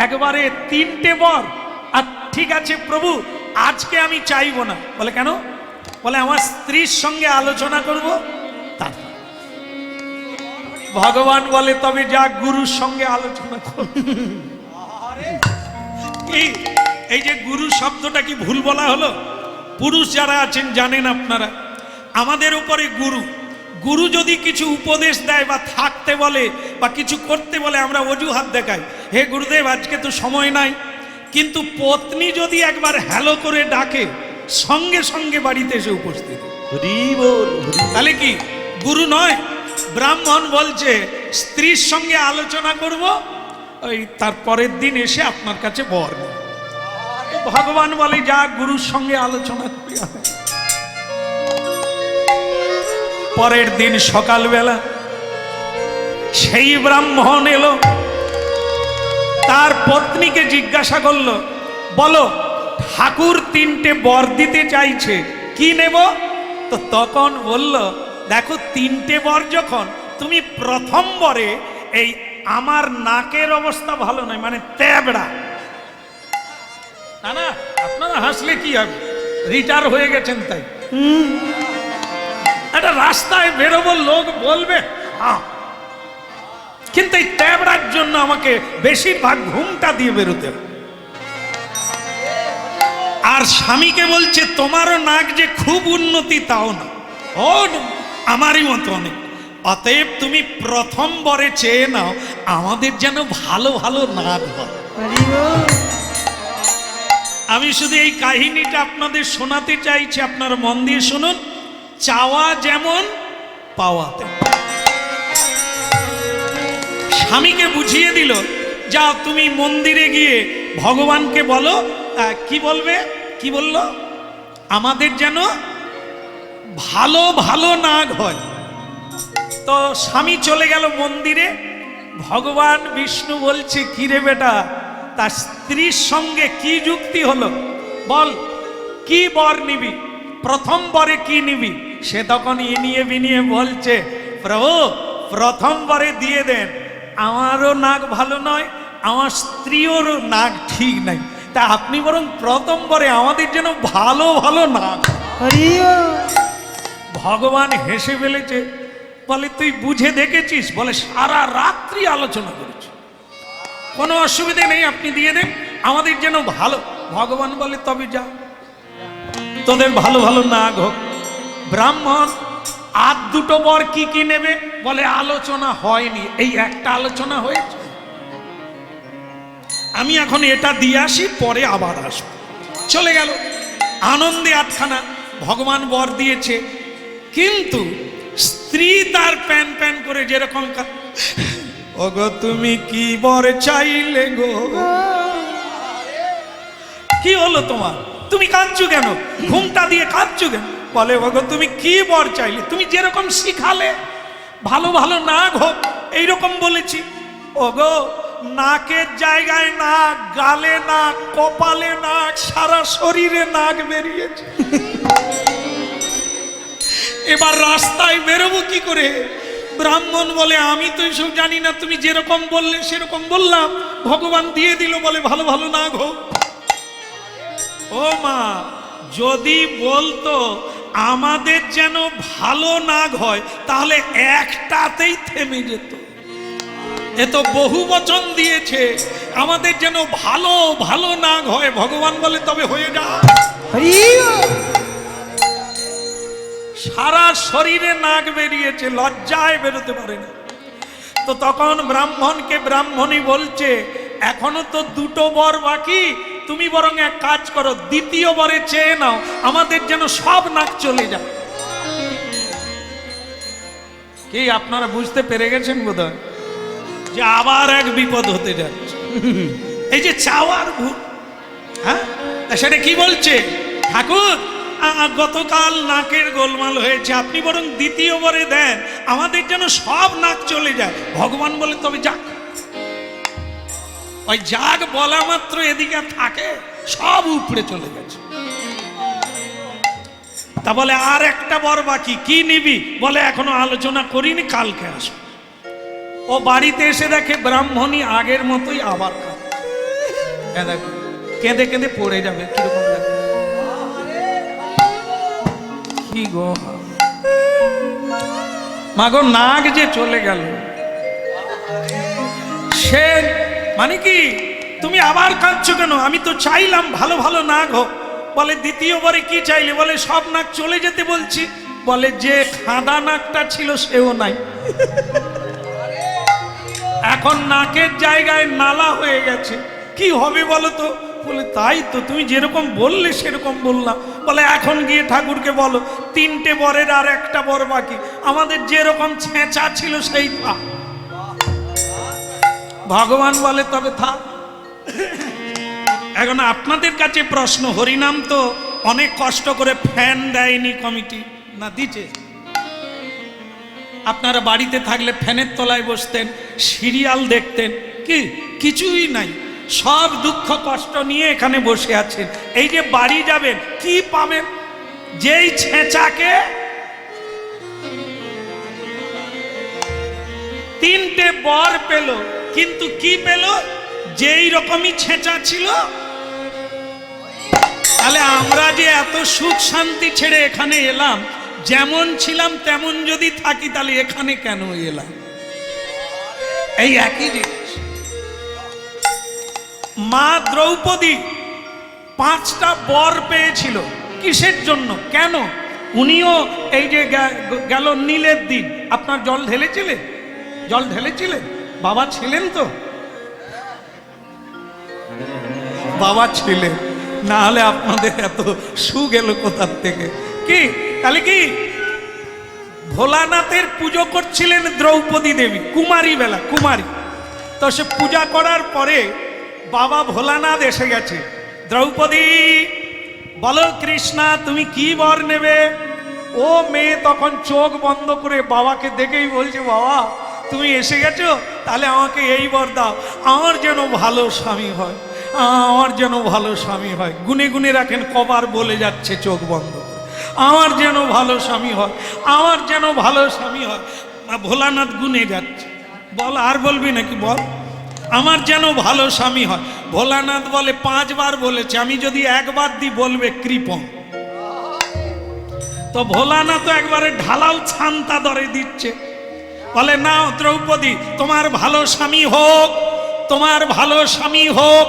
একবারে 3টে বর? আর ঠিক আছে প্রভু, আজকে আমি চাইবো না। বলে কেন? বলে আমার স্ত্রীর সঙ্গে আলোচনা করব তারপর। ভগবান বলে তবে যা গুরুর সঙ্গে আলোচনা কর। এই যে গুরু শব্দটা কি ভুল বলা হলো? পুরুষ যারা আছেন জানেন আপনারা, আমাদের উপরে গুরু, গুরু যদি কিছু উপদেশ দেয় বা থাকতে বলে বা কিছু করতে বলে, আমরা অজুহাত দেখাই, হে গুরুদেব আজকে তো সময় নাই। কিন্তু পত্নী যদি একবার হ্যালো করে ডাকে, সঙ্গে সঙ্গে বাড়িতে এসে উপস্থিত। হরি বল, হরি বল। তাহলে কি গুরু নয়? ব্রাহ্মণ বলছে স্ত্রীর সঙ্গে আলোচনা করব, ওই তার পরের দিন এসে আপনার কাছে বর নেব। ভগবান বলে যা গুরুর সঙ্গে আলোচনা করি। পরের দিন সকালবেলা সেই ব্রাহ্মণ এলো, তার পত্নীকে জিজ্ঞাসা করলো, বলো ঠাকুর 3টে বর দিতে চাইছে, কি নেব? তো তখন বলল, দেখো 3টে বর যখন, তুমি প্রথম বরে এই আমার নাকের অবস্থা ভালো নয়, মানে তেবড়া। না না, আপনারা হাসলে কি হবে, রিটায়ার হয়ে গেছেন তাই। একটা রাস্তায় বেরোবো, লোক বলবে হ্যাঁ, কিন্তু এই তেবড়ার জন্য আমাকে বেশিরভাগ ঘুমটা দিয়ে বেরোতে হবে। আর স্বামীকে বলছে তোমারও নাক যে খুব উন্নতি তাও না, ও আমারই মতো অনেক, অতএব তুমি প্রথম বরে চেয়ে নাও আমাদের যেন ভালো ভালো নাক হয়। আমি শুধু এই কাহিনীটা আপনাদের শোনাতে চাইছি, আপনারা মন দিয়ে শুনুন। চাওয়া যেমন, পাওয়া তেমন। স্বামীকে বুঝিয়ে দিল, যাও তুমি মন্দিরে গিয়ে ভগবানকে বলো, কি বলবে? কি বলল? আমাদের যেন ভালো ভালো নাগ হয়। তো স্বামী চলে গেল মন্দিরে। ভগবান বিষ্ণু বলছে, কি রে বেটা, তার স্ত্রীর সঙ্গে কি যুক্তি হলো, বল কি বর নিবি, প্রথম বরে কি নিবি? সে তখন ইনিয়ে বিনিয়ে বলছে, প্রভু প্রথম বরে দিয়ে দেন, আমারও নাক ভালো নয়, আমার স্ত্রীরও নাক ঠিক নাই, তা আপনি বরং প্রথম বরে আমাদের যেন ভালো ভালো নাক। ভগবান হেসে ফেলেছে, বলে তুই বুঝে দেখেছিস? বলে সারা রাত্রি আলোচনা করেছি, কোনো অসুবিধে নেই, আপনি দিয়ে দেন, আমাদের যেন ভালো। ভগবান বলে তবে যা, তোদের ভালো ভালো নাক হোক। ব্রাহ্মণ আর 2টো বর কি কি নেবে? বলে আলোচনা হয়নি, এই একটা আলোচনা হয়েছে, আমি এখন এটা দিয়ে আসি, পরে আবার আসবো। চলে গেল আনন্দে আটখানা, ভগবান বর দিয়েছে। কিন্তু স্ত্রী তার প্যান প্যান করে যেরকম, ওগো তুমি কি বর চাইলে গো? কি হলো তোমার, তুমি কাঁদছো কেন, ঘুমটা দিয়ে কাঁদছো কেন? বলে ওগো তুমি কি বর চাইলে? তুমি যেরকম শিখালে ভালো ভালো নাক হোক, এইরকম বলেছি। ওগো নাকের জায়গায় নাক, গালে নাক, কপালে নাক, সারা শরীরে নাক বেরিয়েছে। এবার রাস্তায় বেরোবো কি করে? ব্রাহ্মণ বলে আমি তো এসব জানি না, তুমি যেরকম বললে সেরকম বললাম, ভগবান দিয়ে দিল, বলে ভালো ভালো নাক হোক। ও মা, যদি বলতো আমাদের যেন ভালো নাক হয়, তাহলে একটাতেই থেমে যেত। এ তো বহু বচন দিয়েছে, আমাদের যেন ভালো ভালো নাগ হয়। ভগবান বলে তবে হয়ে যা। হরি বল। সারা শরীরে নাক বেরিয়েছে, লজ্জায় বেরোতে পারে না। তো তখন ব্রাহ্মণকে ব্রাহ্মণী বলছে, এখনো তো দুটো বর বাকি, তুমি বরং এক কাজ করো, দ্বিতীয় বরে চেয়ে নাও, আমাদের যেন সব নাক চলে যায়। কি আপনারা বুঝতে পেরে গেছেন বোধহয় যে আবার এক বিপদ হতে যাচ্ছে। এই যে চাওয়ার ভূত, হ্যাঁ, তা সেটা কি বলছে? ঠাকুর, গতকাল নাকের গোলমাল হয়েছে, আপনি বরং দ্বিতীয় বরে দেন, আমাদের যেন সব নাক চলে যায়। ভগবান বলে তবে যাক। ওই যাক বলা মাত্র এদিকে থাকে, সব উপড়ে চলে গেছে। তা বলে আর একটা বর বাকি, কি নিবি? বলে এখনো আলোচনা করিনি, কালকে আসো। ও বাড়িতে এসে দেখে ব্রাহ্মণী আগের মতোই আবার দেখো কেঁদে কেঁদে পড়ে যাবে, কিরকম দেখো। কি গো মাগো, নাগ যে চলে গেল, সে মানে কি? তুমি আবার কাঁদছো কেন? আমি তো চাইলাম ভালো ভালো নাগ হোক। বলে দ্বিতীয়বারে কি চাইলে? বলে সব নাক চলে যেতে বলছি। বলে যে খাদা নাকটা ছিল সেও নাই, এখন নাকের জায়গায় নালা হয়ে গেছে, কি হবে বলো তো? বলে তাই তো, তুমি যেরকম বললে সেরকম বললাম। বলে এখন গিয়ে ঠাকুরকে বলো, তিনটে বরের আর একটা বর বাকি, আমাদের যেরকম ছেঁচা ছিল সেই থাক। ভগবান বলে তবে থাক। এখন আপনাদের কাছে প্রশ্ন, হরিনাম তো অনেক কষ্ট করে ফ্যান দেয়নি কমিটি, না দিচ্ছে? আপনারা বাড়িতে থাকলে ফ্যানের তলায় বসতেন, সিরিয়াল দেখতেন, কি কিছুই নাই, সব দুঃখ কষ্ট নিয়ে এখানে বসে আছেন। এই যে বাড়ি যাবেন, কি পাবেন? যেই ছেঁচাকে তিনটে বর পেল, কিন্তু কি পেল? যেই রকমই ছেঁচা ছিল। তাহলে আমরা যে এত সুখ শান্তি ছেড়ে এখানে এলাম, যেমন ছিলাম তেমন যদি থাকি, তাহলে এখানে কেন এলাম? এই একই জিনিস। মা দ্রৌপদী 5টা বর পেয়েছিল, কিসের জন্য? কেন? উনিও এই যে গেল নীলের দিন, আপনার জল ঢেলেছিলেন? জল ঢেলেছিলেন? বাবা ছিলেন তো? বাবা ছিলেন, না হলে আপনাদের এত সুখ এলো কোথার থেকে? কি তাহলে কি ভোলানাথের পুজো করছিলেন দ্রৌপদী দেবী, কুমারী বেলা, কুমারী। তো সে পূজা করার পরে বাবা ভোলানাথ এসে গেছে। দ্রৌপদী বলো কৃষ্ণা, তুমি কি বর নেবে? ও মেয়ে তখন চোখ বন্ধ করে বাবাকে দেখেই বলছে, বাবা তুমি এসে গেছো, তাহলে আমাকে এই বর দাও, আমার যেন ভালো স্বামী হয়, আমার যেন ভালো স্বামী হয়। গুনে গুনে রাখেন কবার বলে যাচ্ছে চোখ বন্ধ, আমার যেন ভালো স্বামী হয়, আমার যেন ভালো স্বামী হয়। ভোলানাথ গুনে যাচ্ছে। বল আর বলবি নাকি? বল আমার যেন ভালো স্বামী হয়। ভোলানাথ বলে 5 বার বলেছে, আমি যদি একবার দিই বলবে কৃপণ। তো ভোলানাথ একবারে ঢালাও ছান্তা দরে দিচ্ছে। বলে নাও দ্রৌপদী, তোমার ভালো স্বামী হোক, তোমার ভালো স্বামী হোক,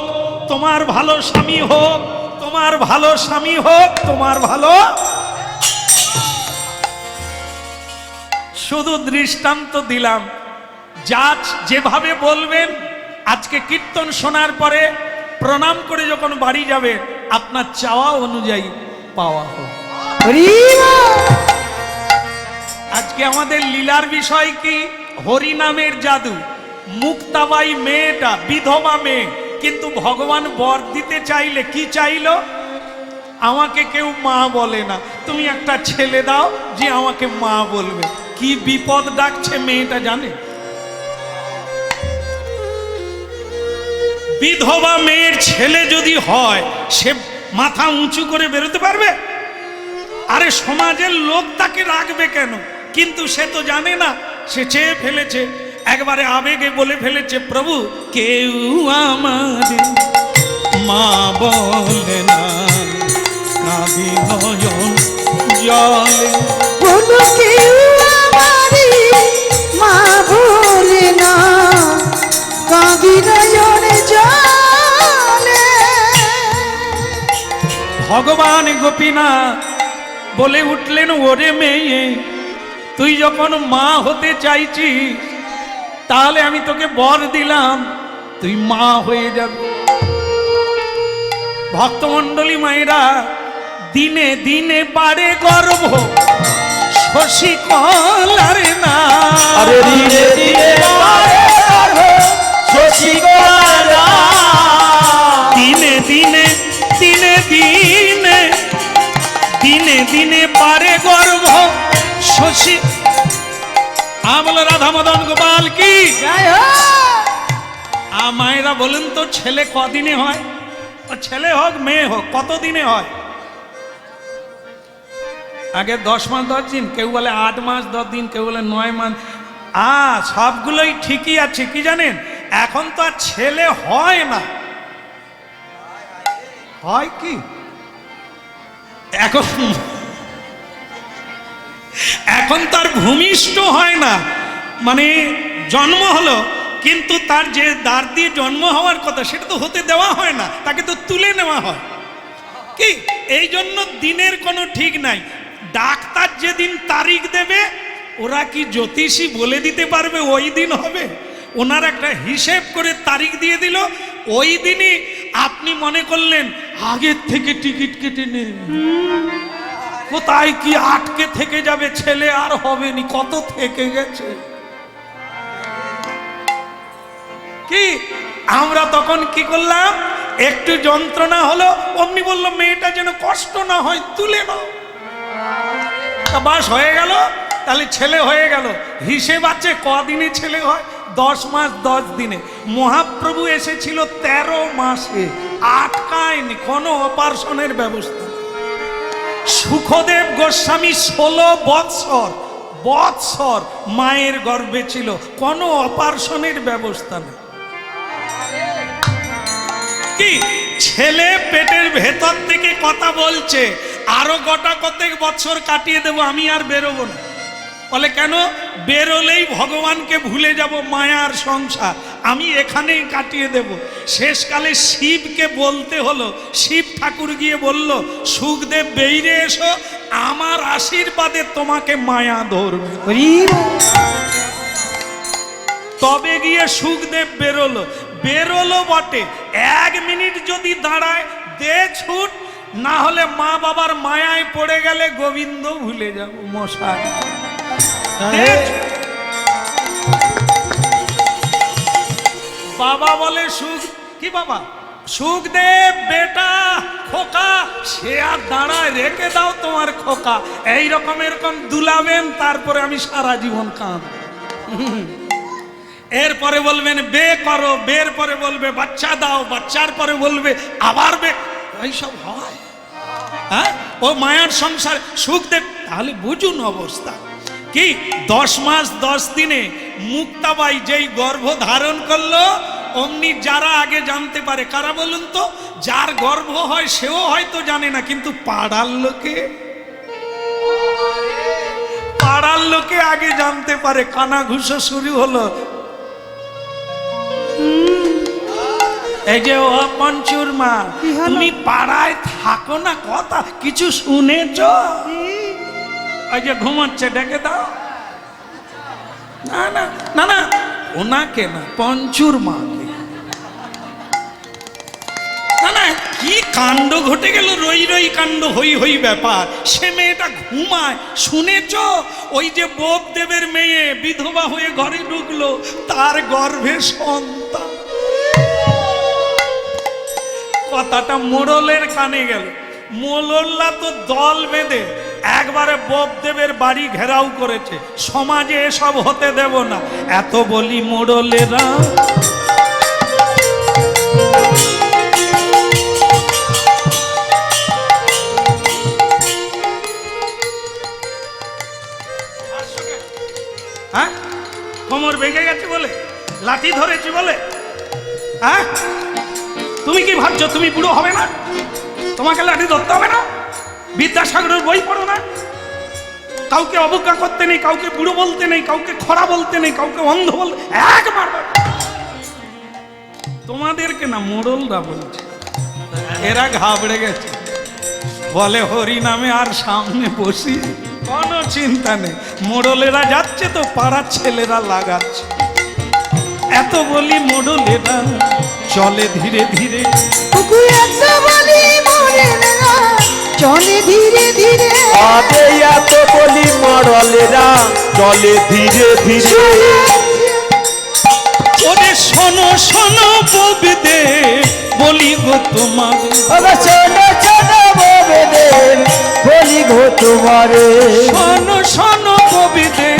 তোমার ভালো স্বামী হোক, তোমার ভালো স্বামী হোক, তোমার ভালো। শুধু দৃষ্টান্ত দিলাম, যা যেভাবে বলবেন, আজকে কীর্তন শোনার পরে প্রণাম করে যখন বাড়ি যাবে, আপনার চাওয়া অনুযায়ী পাওয়া হোক। আজকে আমাদের লীলার বিষয় কি? হরিনামের জাদু। মুক্তাবাই মেয়েটা বিধবা মেয়ে, কিন্তু ভগবান বর দিতে চাইলে কি চাইল? আমাকে কেউ মা বলে না, তুমি একটা ছেলে দাও যে আমাকে মা বলবে। কি বিপদ ডাকছে মেয়েটা জানে? বিধবা মেয়ের ছেলে যদি হয়, সে মাথা উঁচু করে বেরোতে পারবে? আরে সমাজের লোক তাকে রাখবে কেন? কিন্তু সে তো জানে না, সে চেয়ে ফেলেছে, একবারে আবেগে বলে ফেলেছে, প্রভু কেউ আমাদের মা বলে না, কাঁদি নয়ন জলে। বলো কেউ আমারে মা বলে না, কাঁদি নয়ন জলে। ভগবান গোপীনাথ বলে উঠলেন, ওরে মেয়ে, তুই যখন মা হতে চাইছিস তাহলে আমি তোকে বর দিলাম, তুই মা হয়ে যাবি। ভক্তমণ্ডলী মায়েরা, দিনে দিনে বাড়ে গর্ভ শশী কলার না, আরে দিনে দিনে বাড়ে গর্ভ শশী কলা। দিনে দিনে দিনে দিনে দিনে দিনে বাড়ে গর্ভ শশী। বলো রাধা মদন গোপাল কি। জয় হোক। মায়েরা বলুন তো, ছেলে কদিনে হয়? ছেলে হোক মেয়ে হোক কত দিনে হয়? আগে 10 মাস 10 দিন, কেউ বলে 8 মাস 10 দিন, কেউ বলে 9 মাস। সবগুলোই ঠিকই আছে, কি জানেন, এখন তো আর ছেলে হয় না। হয় কি এখন? এখন তার ভূমিষ্ঠ হয় না, মানে জন্ম হলো কিন্তু তার যে দ্বার দিয়ে জন্ম হওয়ার কথা সেটা তো হতে দেওয়া হয় না, তাকে তো তুলে নেওয়া হয়। কি এই জন্য দিনের কোনো ঠিক নাই। ডাক্তার যেদিন তারিখ দেবে, ওরা কি জ্যোতিষী বলে দিতে পারবে ওই দিন হবে? ওনার একটা হিসেব করে তারিখ দিয়ে দিল, ওই দিনই আপনি মনে করলেন আগের থেকে টিকিট কেটে নে, কোথায় কি আটকে থেকে যাবে, ছেলে আর হবে নি, কত থেকে গেছে। কি আমরা তখন কি করলাম, একটু যন্ত্রণা হলো অমনি বললো মেয়েটা যেন কষ্ট না হয়, তুলে নাও, বাস হয়ে গেল, তাহলে ছেলে হয়ে গেল। হিসেব আছে কদিনে ছেলে হয়? 10 মাস 10 দিনে। মহাপ্রভু এসেছিল 13 মাসে, আটকায়নি, কোনো অপারেশনের ব্যবস্থা। সুখদেব গোস্বামী 16 বৎসর মায়ের গর্ভে ছিল, কোনো অপারেশনের ব্যবস্থা নেই। কি ছেলে পেটের ভেতর থেকে কথা বলছে, আরো গোটা কতেক বছর কাটিয়ে দেব, আমি আর বেরোবো না। বলে কেন? বেরোলেই ভগবানকে ভুলে যাব, মায়ার সংসার আমি এখানেই কাটিয়ে দেব। শেষকালে শিবকে বলতে হলো, শিব ঠাকুর গিয়ে বলল, সুখদেব বেরিয়ে এসো, আমার আশীর্বাদে তোমাকে মায়া ধরবে। তবে গিয়ে সুখদেব বেরোলো বটে, 1 মিনিট যদি দাঁড়ায় দে ছুট, না হলে মা বাবার মায়ায় পড়ে গেলে গোবিন্দ ভুলে যাব মশাই। বাবা বলে কি বাবা? সুখদেব বেটা খোকা, সে আর দাঁড়ায়, রেখে দাও তোমার খোকা, এইরকম এরকম দুলাবেন, তারপরে আমি সারা জীবন কাঁদ। এরপরে বলবেন বে করো, বের পরে বলবে বাচ্চা দাও, বাচ্চার পরে বলবে আবার বে, এইসব হয়? হ্যাঁ, ও মায়ার সংসার সুখদেব। তাহলে বুঝুন অবস্থা কি। 10 মাস 10 দিনে মুক্তাবাই যেই গর্ভ ধারণ করলো, অমনি যারা আগে জানতে পারে, কারা বলুন তো? যার গর্ভ হয় সেও হয়তো জানে না, কিন্তু পাড়ার লোকে আগে জানতে পারে। কানাঘুষো শুরু হলো। এই যে ও পঞ্চুর মা, তুমি পাড়ায় থাকো না, কথা কিছু শুনেছ? ওই যে ঘুমাচ্ছে, ডেকে দাও। না না না না, ওনাকে না, পঞ্চুর মাকে। না না, কি কাণ্ড ঘটে গেল, রই কাণ্ড, হই ব্যাপার। সে মেয়েটা ঘুমায়, শুনেছ? ওই যে বোপদেবের মেয়ে বিধবা হয়ে ঘরে ঢুকলো, তার গর্ভে সন্তান। কথাটা মোড়লের কানে গেল। মোড়লরা তো দল বেঁধে একবারে বোপদেবের বাড়ি ঘেরাও করেছে, সমাজে এসব হতে দেব না। এত বলি মোড়লেরা, হ্যাঁ, কোমর ভেঙে গেছে বলে, লাঠি ধরেছি বলে, হ্যাঁ, তুমি কি ভাবছো তুমি বুড়ো হবে না? তোমাকে লাঠি ধরতে হবে না? বিদ্যাসাগরের বই পড়ো না? কাউকে অবজ্ঞা করতে নেই, কাউকে বুড়ো বলতে নেই, কাউকে খরা বলতে নেই, কাউকে অন্ধ বলতে, একবার তোমাদেরকে না, মোড়লরা বলছে, এরা ঘাবড়ে গেছে। বলে হরি নামে আর সামনে বসি, কোনো চিন্তা নেই, মোড়লেরা যাচ্ছে তো পাড়ার ছেলেরা লাগাচ্ছে। এত বলি মোড়লেরা চলে ধীরে ধীরে, ওগো এত বলি মোড়লেরা চলে ধীরে ধীরে, আবে এত বলি মরলেরা চলে ধীরে ধীরে। ওরে শোনো শোনো ববিদে বলি গো তোমার, আবে শোনো শোনো ববেদের বলি গো তোমারে, শোনো শোনো ববিদে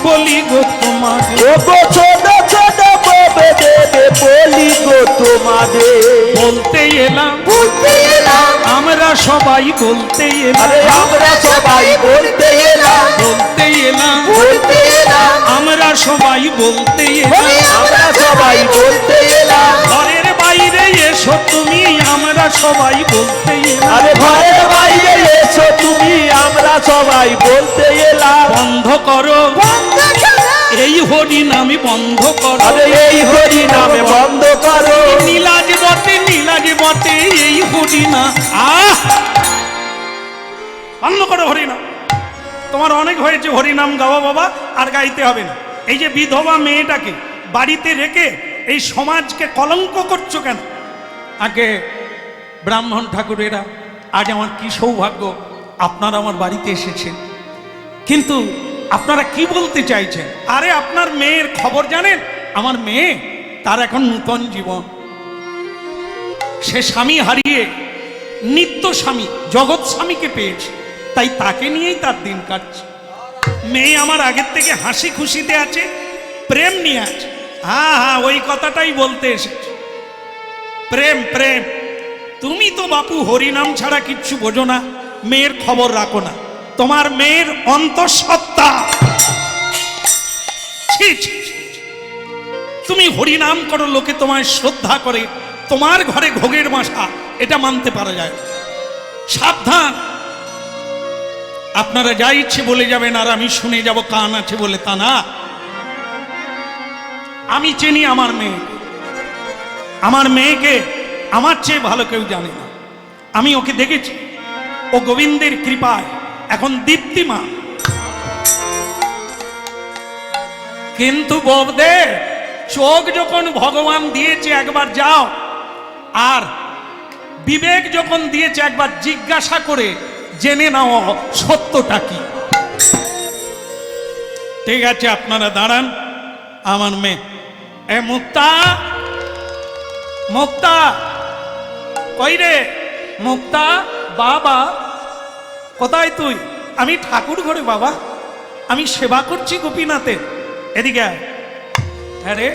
বলি গো তোমার, ও গো ছোটো ছোটো ববেদের বলি গো তোমারে। বলতে এলাম বলতে এলাম আমরা সবাই বলতে আরে এলাম, আমরা সবাই বলতে এলাম, বলতে এলাম বলতে এলাম, আমরা সবাই বলতে এলাম, আমরা সবাই বলতে এলাম। ঘরের বাইরে এসো তুমি আমরা সবাই বলতে এলাম, আরে ঘরের বাইরে এসো তুমি আমরা সবাই বলতে এলাম। বন্ধ করো বন্ধ করো, এই হরি নামে বন্ধ করো, আরে এই হরি নামে বন্ধ করো, নীলাজ বটে এই হরি না, বন্ধ করো হরি নাম। তোমার অনেক হয়েছে হরি নাম গাওয়া বাবা, আর গাইতে হবে না। এই যে বিধবা মেয়েটাকে বাড়িতে রেখে এই সমাজকে কলঙ্ক করছো কেন? আগে ব্রাহ্মণ ঠাকুরেরা, আজ আমার কি সৌভাগ্য আপনারা আমার বাড়িতে এসেছেন, কিন্তু আপনারা কি বলতে চাইছেন? আরে আপনার মেয়ের খবর জানেন? আমার মেয়ে, তার এখন নূতন জীবন, সে স্বামী হারিয়ে নিত্য স্বামী জগৎ স্বামীকে পেয়েছে, তাই তাকে নিয়েই তার দিন কাটছে। মেয়ে আমার আগের থেকে হাসি খুশিতে আছে, প্রেম নিয়ে আছে। হ্যাঁ হ্যাঁ, ওই কথাটাই বলতে এসেছে, প্রেম প্রেম। তুমি তো বাপু হরিনাম ছাড়া কিচ্ছু বোঝো না, মেয়ের খবর রাখো না। তোমার মেয়ের অন্তঃসত্ত্বা, ছি ছি ছি, তুমি হরিনাম করো, লোকে তোমায় শ্রদ্ধা করে, তোমার ঘরে ঘোগের বাসা, এটা মানতে পারা যায়। সাবধান, আপনারা যা ইচ্ছে বলে যাবেন আর আমি শুনে যাব, কান আছে বলে তা না। আমি চিনি আমার মেয়েকে, আমার মেয়েকে আমার চেয়ে ভালো কেউ জানে না। আমি ওকে দেখেছি, ও গোবিন্দের কৃপায় এখন দীপ্তিমা। কিন্তু ববদে, চোখ যখন ভগবান দিয়েছে একবার যাও, আর বিবেক যখন দিয়েছে একবার জিজ্ঞাসা করে জেনে নাও সত্যটা কি। ঠিক আছে, আপনারা দাঁড়ান। আমার মেয়ে, এ মুক্তা, মুক্তা কই রে? মুক্তা, বাবা কোথায় তুই? আমি ঠাকুর ঘরে বাবা, আমি সেবা করছি গোপীনাথের, এদিকে আয়। হ্যাঁ রে,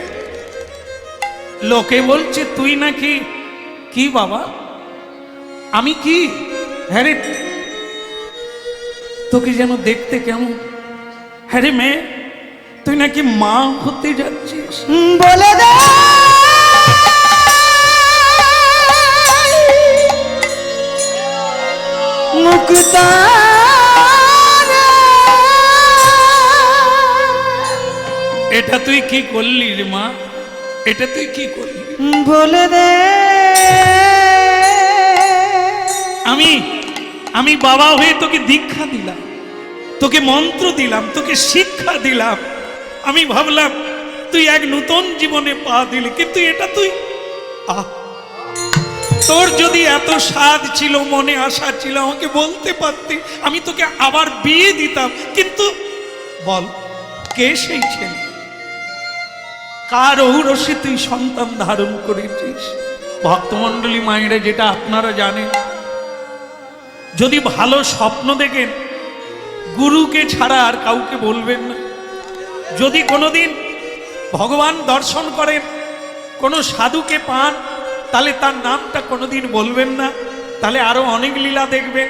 লোকে বলছে তুই নাকি কি বাবা? আমি কি? হ্যাঁ রে, তোকে যেন দেখতে কেমন। হ্যাঁ রে মেয়ে, তুই নাকি মা হতে যাচ্ছিস। বলে দে মুক্তা, এটা তুই কি করলি রে মা? এটা তুই কি করলি? বলে দে আমি বাবা হয়ে তোকে দীক্ষা দিলাম, তোকে মন্ত্র দিলাম, তোকে শিক্ষা দিলাম। আমি ভাবলাম তুই এক নূতন জীবনে পা দিলি, কিন্তু এটা তুই তোর যদি এত স্বাদ ছিল, মনে আশা ছিল, আমাকে বলতে পারতি, আমি তোকে আবার বিয়ে দিতাম। কিন্তু বল, কে সেই ছেলে? কার ঔরসে তুই সন্তান ধারণ করেছিস? ভক্তমণ্ডলী মায়েরা, যেটা আপনারা জানেন, যদি ভালো স্বপ্ন দেখেন, গুরুকে ছাড়া আর কাউকে বলবেন না। যদি কোনোদিন ভগবান দর্শন করেন, কোনো সাধুকে পান, তাহলে তার নামটা কোনোদিন বলবেন না, তাহলে আরো অনেক লীলা দেখবেন,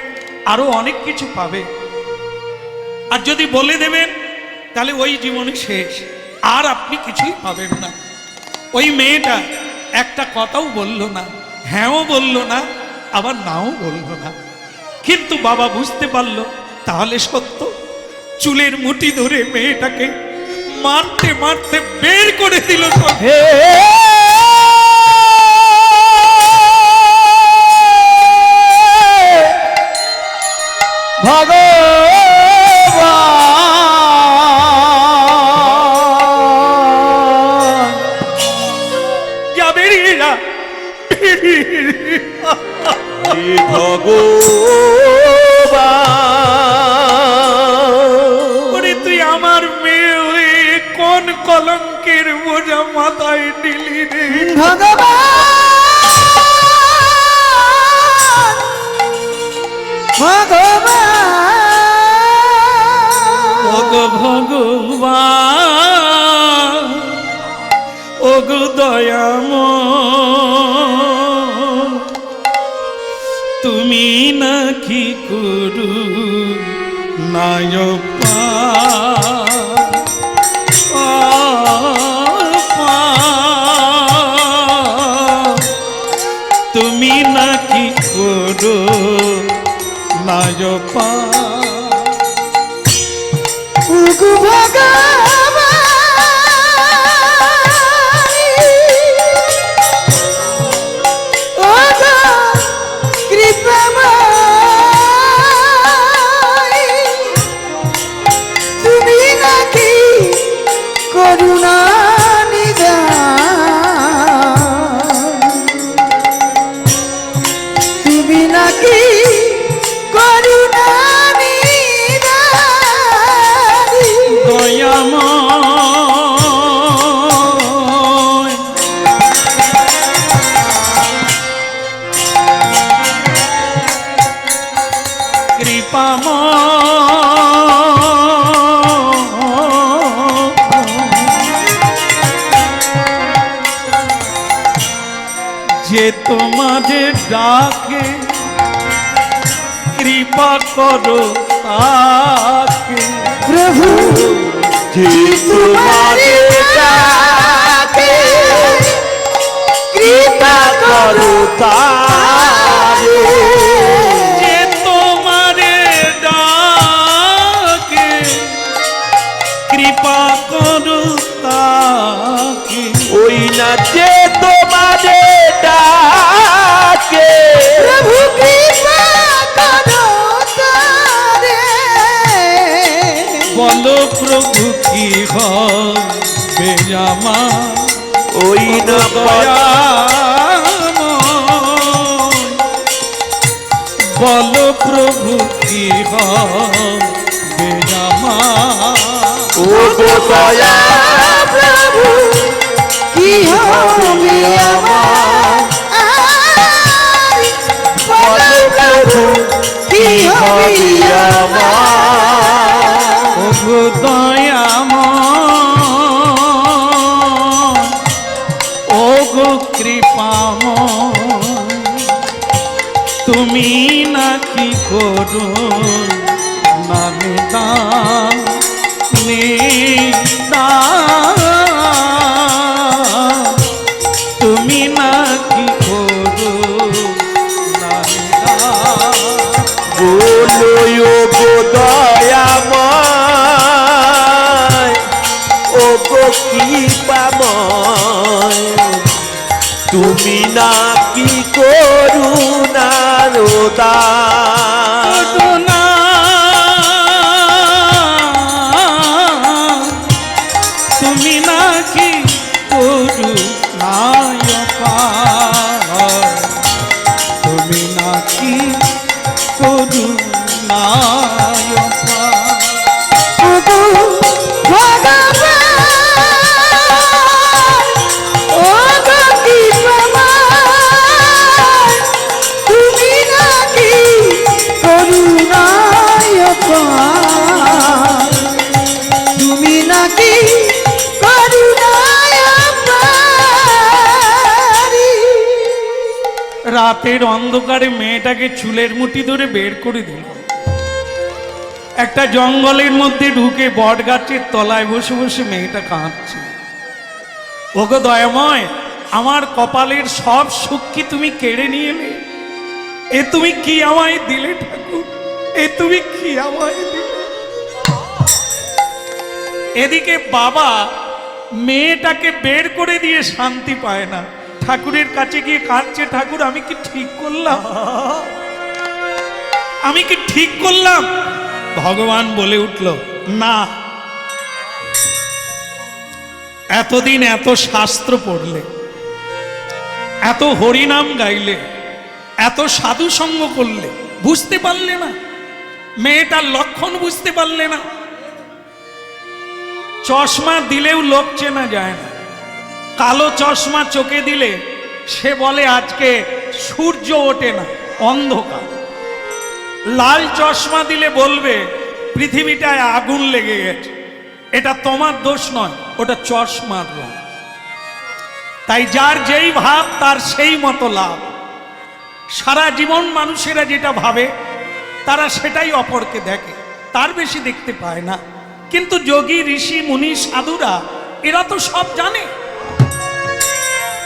আরো অনেক কিছু পাবে। আর যদি বলে দেবেন, তাহলে ওই জীবনে শেষ, আর আপনি কিছুই পাবেন না। ওই মেয়েটা একটা কথাও বলল না, হ্যাঁও বলল না, আবার নাও বলল না। কিন্তু বাবা বুঝতে পারলো তাহলে সত্য। চুলের মুঠি ধরে মেয়েটাকে মারতে মারতে বের করে দিল সব। হে ভগবান। ওরে তুই আমার মেয়ে হয়ে কোন কলঙ্কের বোঝা মাথায় নিলি রে? ভগবান ওগো দয়াময়, তুমি নাকি করু নায়পা তুমি নাকি করু নায়পা তুমি নাকি করুণা তুমি নাকি করুণা দয়াময় যে তোমাদের ডাকে কৃপা করো তাকে প্রভু যে তোমারে ডাকে কৃপা করো তারে। যে তোমারে ডাকে কৃপা করো তাকে ওই না যে তোমারে ডাকে প্রভু কৃপা করো তারে। বলো প্রভু কি হবে আমার ওই না দয়াময়, বলো প্রভু কি হবে আমার ও গো দয়া প্রভু কি হবে আমার বলো প্রভু কি হবে আমার ওগো দয়াময় ওগো কৃপাময়, তুমি নাকি করো নানুদান তুমি নাকি করো নানুদান বলো ও গো দয়াময় ও গো কৃপাময়, তুমি নাকি করুণার দান। তুমি নাকি করু নায়পা, তুমি নাকি করু নায়পা তুমি নাকি করুণায়পা, তুমি নাকি করুণায়পা। রাতের অন্ধকারে মেয়েটাকে চুলের মুঠি ধরে বের করে দিল, একটা জঙ্গলের মধ্যে ঢুকে বট গাছের তলায় বসে বসে মেয়েটা কাঁদছে। ওগো দয়াময়, আমার কপালের সব সুখ কি তুমি কেড়ে নিয়ে এলে? এ তুমি কি আমায় দিলে ঠাকুর? এ তুমি কি আমায় দিলে? এদিকে বাবা মেয়েটাকে বের করে দিয়ে শান্তি পায় না, ঠাকুরের কাছে গিয়ে কাঁদছে, ঠাকুর আমি কি ঠিক করলাম? আমি কি ঠিক করলাম? ভগবান বলে উঠল, না, এতদিন এত শাস্ত্র পড়লে, এত হরিনাম গাইলে, এত সাধু সঙ্গ করলে, বুঝতে পারলে না? মেয়েটার লক্ষণ বুঝতে পারলে না? চশমা দিলেও লোক চেনা যায় না। কালো চশমা চোখে দিলে সে বলে আজকে সূর্য ওঠে না, অন্ধকার। লাল চশমা দিলে বলবে পৃথিবীটায় আগুন লেগে গেছে। এটা তোমার দোষ নয়, ওটা চশমার রং। তাই যার যেই ভাব তার সেই মতো লাভ। সারা জীবন মানুষেরা যেটা ভাবে তারা সেটাই অপরকে দেখে, তার বেশি দেখতে পায় না। কিন্তু যোগী, ঋষি, মুনি, সাধুরা এরা তো সব জানে।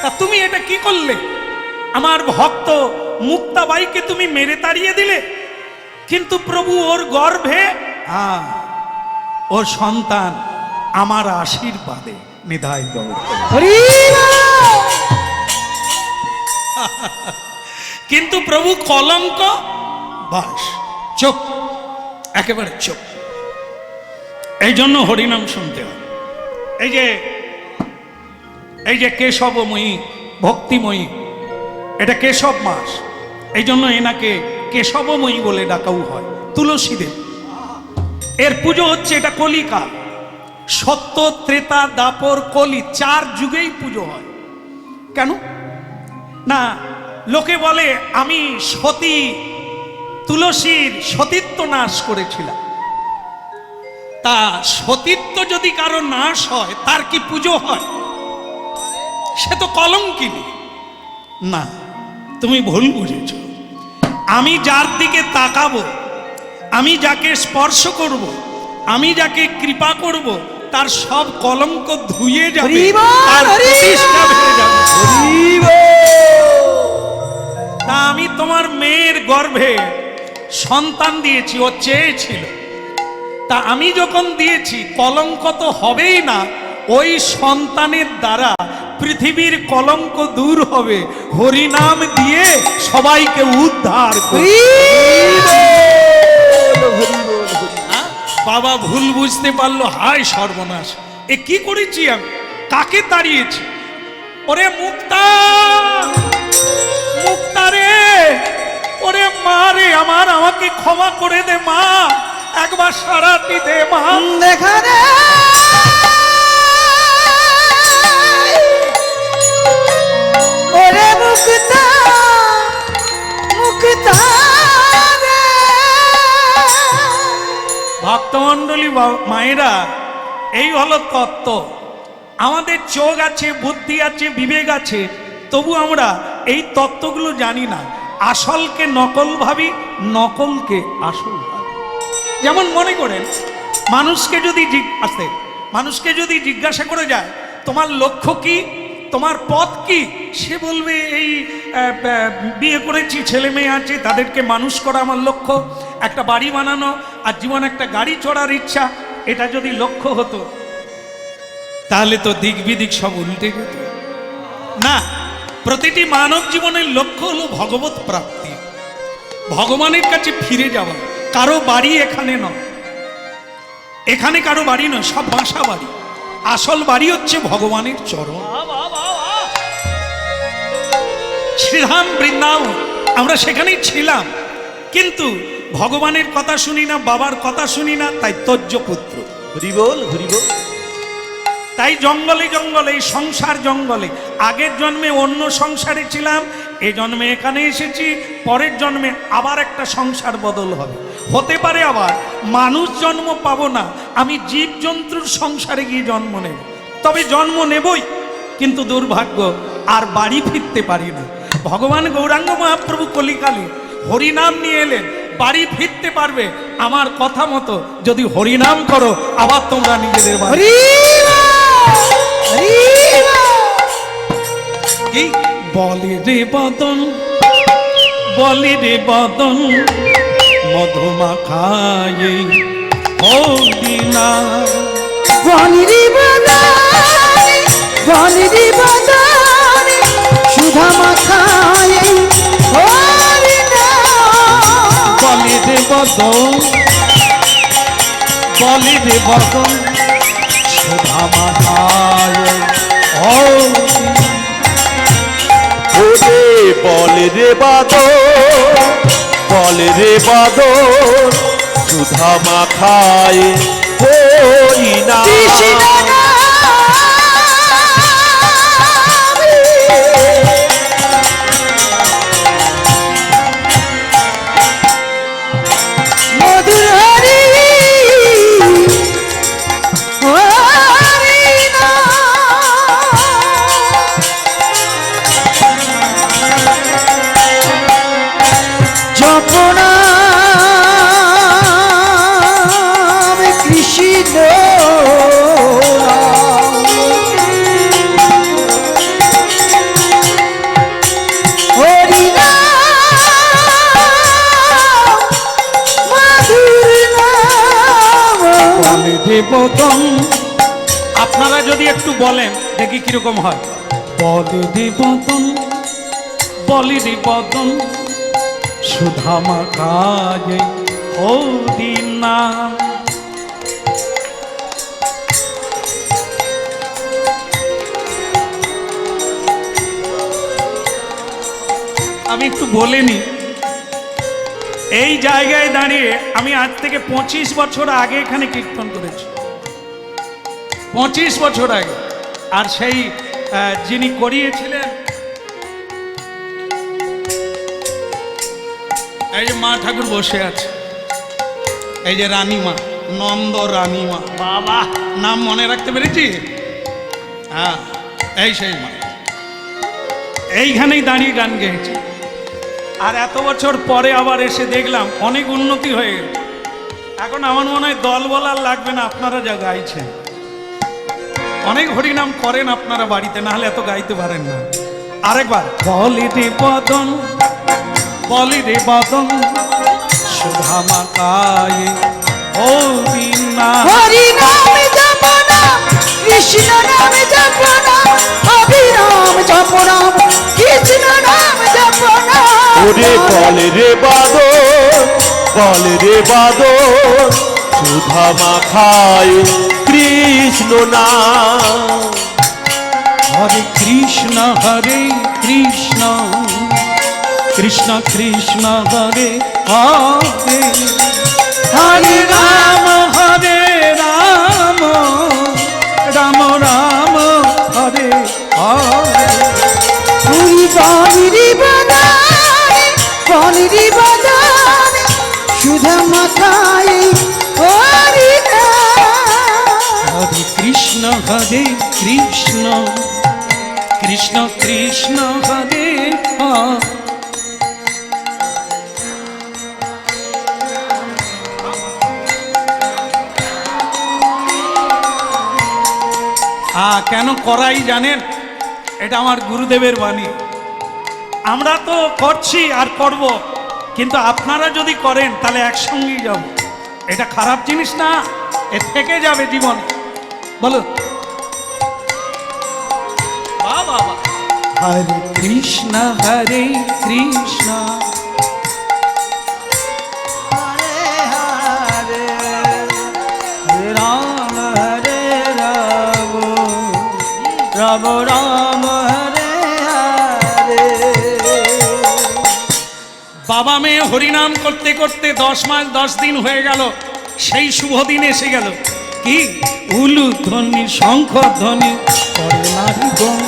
তা তুমি এটা কি করলে? আমার ভক্ত মুক্তাবাইকে তুমি মেরে তাড়িয়ে দিলে, কিন্তু প্রভু ওর গর্ভে ওর সন্তান আমার আশীর্বাদে নিধাই গৌর। হরি বল। কিন্তু প্রভু কলঙ্ক, বাস, চুপ, একেবারে চুপ। এই জন্য হরিনাম শুনতে হয়। এই যে কেশবময়ী, ভক্তিময়ী, এটা কেশব মাস, এই জন্য এনাকে কেশবময়ী বলে ডাকাও হয়। তুলসীদেব, এর পুজো হচ্ছে, এটা কলিকাল। সত্য, ত্রেতা, দাপর, কলি, 4 যুগেই পুজো হয়। কেন না? লোকে বলে আমি সতী তুলসীর সতীত্ব নাশ করেছিলাম। তা সতীত্ব যদি কারো নাশ হয় তার কি পুজো হয়? সে তো কলঙ্কিনী। না, তুমি ভুল বুঝেছ। আমি যার দিকে তাকাবো, আমি যাকে স্পর্শ করব, আমি যাকে কৃপা করব, তার সব কলঙ্ক ধুয়ে যাবে, তার প্রতিষ্ঠা বেড়ে যাবে। তা আমি তোমার মেয়ের গর্ভে সন্তান দিয়েছি, ও চেয়েছিল। তা আমি যখন দিয়েছি, কলঙ্ক তো হবেই না, ওই সন্তানের দ্বারা পৃথিবীর কলঙ্ক দূর হবে। হরিনাম দিয়ে সবাইকে উদ্ধার করবে। বাবা ভুল বুঝতে পারলো, হায় সর্বনাশ, এ কি করেছি আমি, কাকে তাড়িয়েছি? ওরে মুক্তা, মুক্তা রে, ওরে মা রে আমার, আমাকে ক্ষমা করে দে মা, একবার সারাটি দে মা। দেখা দে ওরে মুক্তা, মুক্তা রে। ভক্তমণ্ডলী, মায়েরা, এই হলো তত্ত্ব। আমাদের চোখ আছে, বুদ্ধি আছে, বিবেক আছে, তবু আমরা এই তত্ত্বগুলো জানি না। আসলকে নকল ভাবি, নকলকে আসল ভাবি। যেমন মনে করেন, মানুষকে যদি জিজ্ঞাসা করে যায় তোমার লক্ষ্য কি, তোমার পথ কি, সে বলবে এই বিয়ে করেছি, ছেলে মেয়ে আছে, তাদেরকে মানুষ করা আমার লক্ষ্য, একটা বাড়ি বানানো, আর জীবন একটা গাড়ি চড়ার ইচ্ছা। এটা যদি লক্ষ্য হতো তাহলে তো দিক বিদিক সব উল্টে যেত। না, প্রতিটি মানব জীবনের লক্ষ্য হলো ভগবত প্রাপ্তি, ভগবানের কাছে ফিরে যাওয়া। কারো বাড়ি এখানে নয়, এখানে কারো বাড়ি নয়, সব বাসা বাড়ি। আসল বাড়ি হচ্ছে ভগবানের চরণ। শ্রীধাম, বৃন্দাবন, আমরা সেখানেই ছিলাম, কিন্তু ভগবানের কথা শুনি না, বাবার কথা শুনি না, তাই তজ্জ পুত্র। হরি বল, হরি বল। তাই জঙ্গলে জঙ্গলে, সংসার জঙ্গলে। আগের জন্মে অন্য সংসারে ছিলাম, এই জন্মে এখানে এসেছি, পরের জন্মে আবার একটা সংসার বদল হবে। হতে পারে আবার মানুষ জন্ম পাবো না, আমি জীবজন্তুর সংসারে গিয়ে জন্ম নেব। তবে জন্ম নেবই, কিন্তু দুর্ভাগ্য আর বাড়ি ফিরতে পারি না। ভগবান গৌরাঙ্গ মহাপ্রভু কলিকালে হরিনাম নিয়ে এলেন, বাড়ি ফিরতে পারবে আমার কথা মতো যদি হরিনাম করো, আবার তোমরা নিজেদের বাড়ি। কি বলে রে বদন, বলে রে বদন, মধুমাখায়ে হরিনা। বলি রে বদন, বলি রে বদন, সুধা মাখায় হরিনা। বলে রে বদন, বলে রে বদন, সুধা মাখায়ে হরিনা। ওরে বল রে বাদন, বল রে বাদর সুধা মাখায় হরি নাম কৃষ্ণ মধুর হরি হরি জপনা কৃষ্ণ হরি দেবতম আপনারা যদি একটু বলেন দেখি কিরকম হয় বলে দেবতম বলি দেবতম সুধামা কাজে হরি নাম আমি একটু বলিনি এই জায়গায় দাঁড়িয়ে আমি আজ থেকে 25 বছর আগে এখানে কীর্তন করেছি 25 বছর আগে আর সেই যিনি করিয়েছিলেন এই যে মা ঠাকুর বসে আছে এই যে রানীমা নন্দ রানীমা বাবা নাম মনে রাখতে পেরেছি হ্যাঁ এই সেই মা এইখানেই দাঁড়িয়ে গান গেয়েছে আর এত বছর পরে আবার এসে দেখলাম অনেক উন্নতি হয়ে গেল এখন আমার মনে হয় দল বলার লাগবে না আপনারা যা গাইছেন অনেক হরিনাম করেন আপনারা বাড়িতে না হলে এত গাইতে পারেন না আরেকবার বলি রে বদন সুধামা কায়ে হরি নাম হরি নাম জপনা কৃষ্ণ নাম জপনা অভিরাম জপনা কৃষ্ণ নাম জপনা ওরে বল রে বাদর সুধা মাখায় কৃষ্ণ নাম হরে কৃষ্ণ কৃষ্ণ কৃষ্ণ হরে হরে হরি নাম হরে রাম রাম রাম হরে হরে তুই বনিরি বাজারে সুধা মাথায় হরি হরে কৃষ্ণ কৃষ্ণ কৃষ্ণ হরে হরে কেন করাই জানেন এটা আমার গুরুদেবের বাণী আমরা তো করছি আর করব কিন্তু আপনারা যদি করেন তাহলে একসঙ্গেই যাব এটা খারাপ জিনিস না এ থেকে যাবে জীবন বলো বাবা হরে কৃষ্ণ হরে হরে হরে রাম হরে রাম রাম রাম হরে হরে বাবা মেয়ে হরিনাম করতে করতে 10 মাস 10 দিন হয়ে গেল সেই শুভ দিন এসে গেল কি উলু ধ্বনি শঙ্খ ধ্বনি করে নারী গণ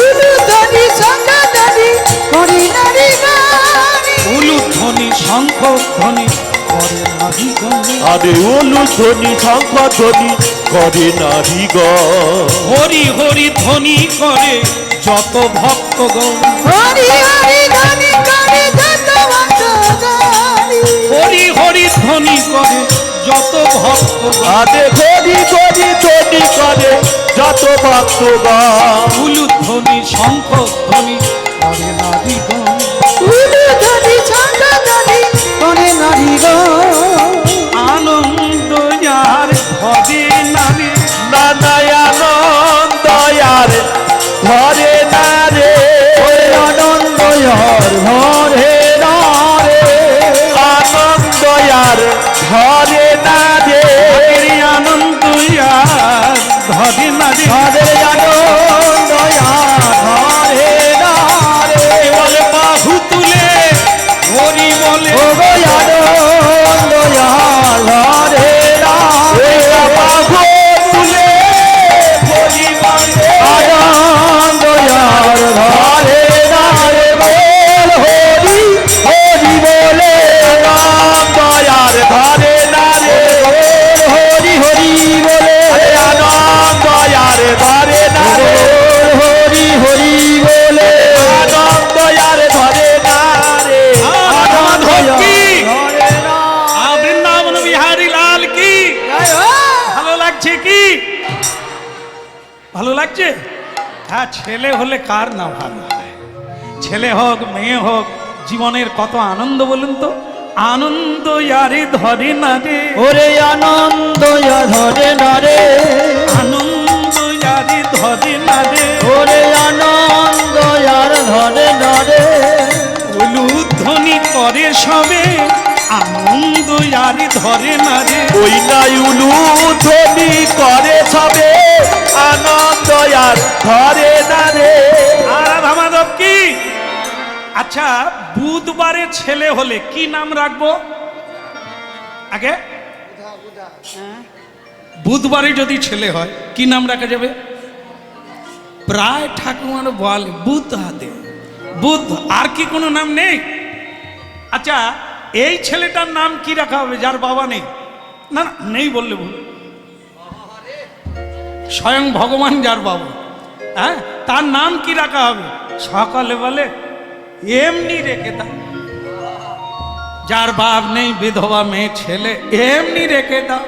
উলু ধ্বনি শঙ্খ ধ্বনি করে নারী গান উলু ধ্বনি শঙ্খ ধ্বনি করে নারী গণ আরে ওলু ধ্বনি শঙ্খ ধ্বনি করে নারী হরি হরি ধ্বনি করে যত ভক্তগণ হরি হরি ধ্বনি করে যত ভক্ত গানি হরি হরি ধ্বনি করে যত ভক্তগণ আরে হরি হরি ধ্বনি করে যত ভক্তগণ উলু ধ্বনি শঙ্খ ধ্বনি করে নারী গণ উলু ধ্বনি শঙ্খ ধ্বনি করে নারী গান আনন্দ যার ভবে নারী নানায়ানন্দয়ার ধরে না রে আনন্দয়ার ঘরে নারে আনন্দয়ার ধরে না রে আনন্দ ধরে নারী ঘরে আনন্দয়ার ঘরে নারে বলে বাহু তুলে গো আনন্দ আর ধরে না মাগো তুলে বলি বলে আনন্দ আর ধরে না রে বল হরি হরি বলে আনন্দ আর ধরে না রে হরি হরি বলে আনন্দ আর ধরে না রে হরি হরি বলে আনন্দ আর ধরে না রে মাধব কি ধরে না বৃন্দাবন বিহারী লাল কি ভালো লাগছে কি ভালো লাগছে হ্যাঁ ছেলে হলে কার না ভালো হয় ছেলে হোক মেয়ে হোক জীবনের কত আনন্দ বলুন তো আনন্দ ইয়ারে ধরে না রে ওরে আনন্দ ধরে না রে আনন্দ ইয়ারে ধরে না রে ওরে আনন্দ আর ধরে না রে উলুধ্বনি করে সবে আনন্দ ইয়ারে ধরে না রে ওই নাই উলুধ্বনি করে সবে আনন্দ আর ধরে না রে আর রাধা মাধব কি আচ্ছা বুধবারে ছেলে হলে কি নাম রাখবো আগে বুধবারে যদি ছেলে হয় কি নাম রাখা যাবে প্রায় ঠাকুমার বলে বুধ হাতে বুধ আর কি কোনো নাম নেই আচ্ছা এই ছেলেটার নাম কি রাখা হবে যার বাবা নেই না না নেই বললে ভুল স্বয়ং ভগবান যার বাবা হ্যাঁ তার নাম কি রাখা হবে সকালে বলে এমনি রেখে দাও যার বাপ নেই বিধবা মেয়ে ছেলে এমনি রেখে দাও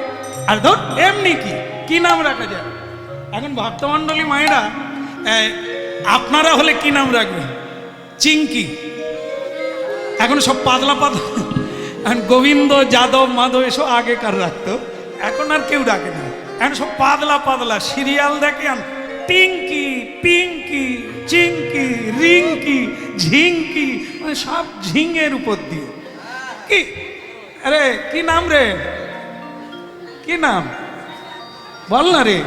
আর ধর এমনি কি নাম রাখা যায় এখন ভক্তমণ্ডলী মায়েরা আপনারা হলে কি নাম রাখবেন চিঙ্কি এখন সব পাতলা পাতলা এখন গোবিন্দ যাদব মাধব এসব আগেকার রাখতো এখন আর কেউ রাখে না এখন সব পাতলা পাতলা সিরিয়াল দেখেন টিঙ্কি পিঙ্কি চিঙ্কি রিঙ্কি ঝিঙ্কি মানে সব ঝিঙের উপর দিয়ে কি আরে কি নাম রে কি নাম বল না রে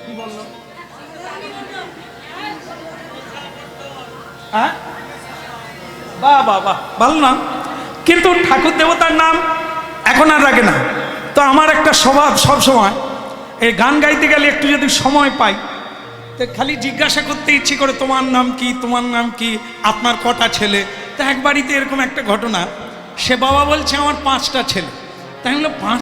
কি বললো হ্যাঁ বাহ বাহ বাহ ভালো নাম কিন্তু ঠাকুর দেবতার নাম এখন আর রাখে না তো আমার একটা স্বভাব সব সময় এই গান গাইতে গেলে একটু যদি সময় পাই তো খালি জিজ্ঞাসা করতে ইচ্ছে করে তোমার নাম কি তোমার নাম কি আপনার কটা ছেলে তা এক বাড়িতে এরকম একটা ঘটনা সে বাবা বলছে আমার 5টা ছেলে তাই বললো 5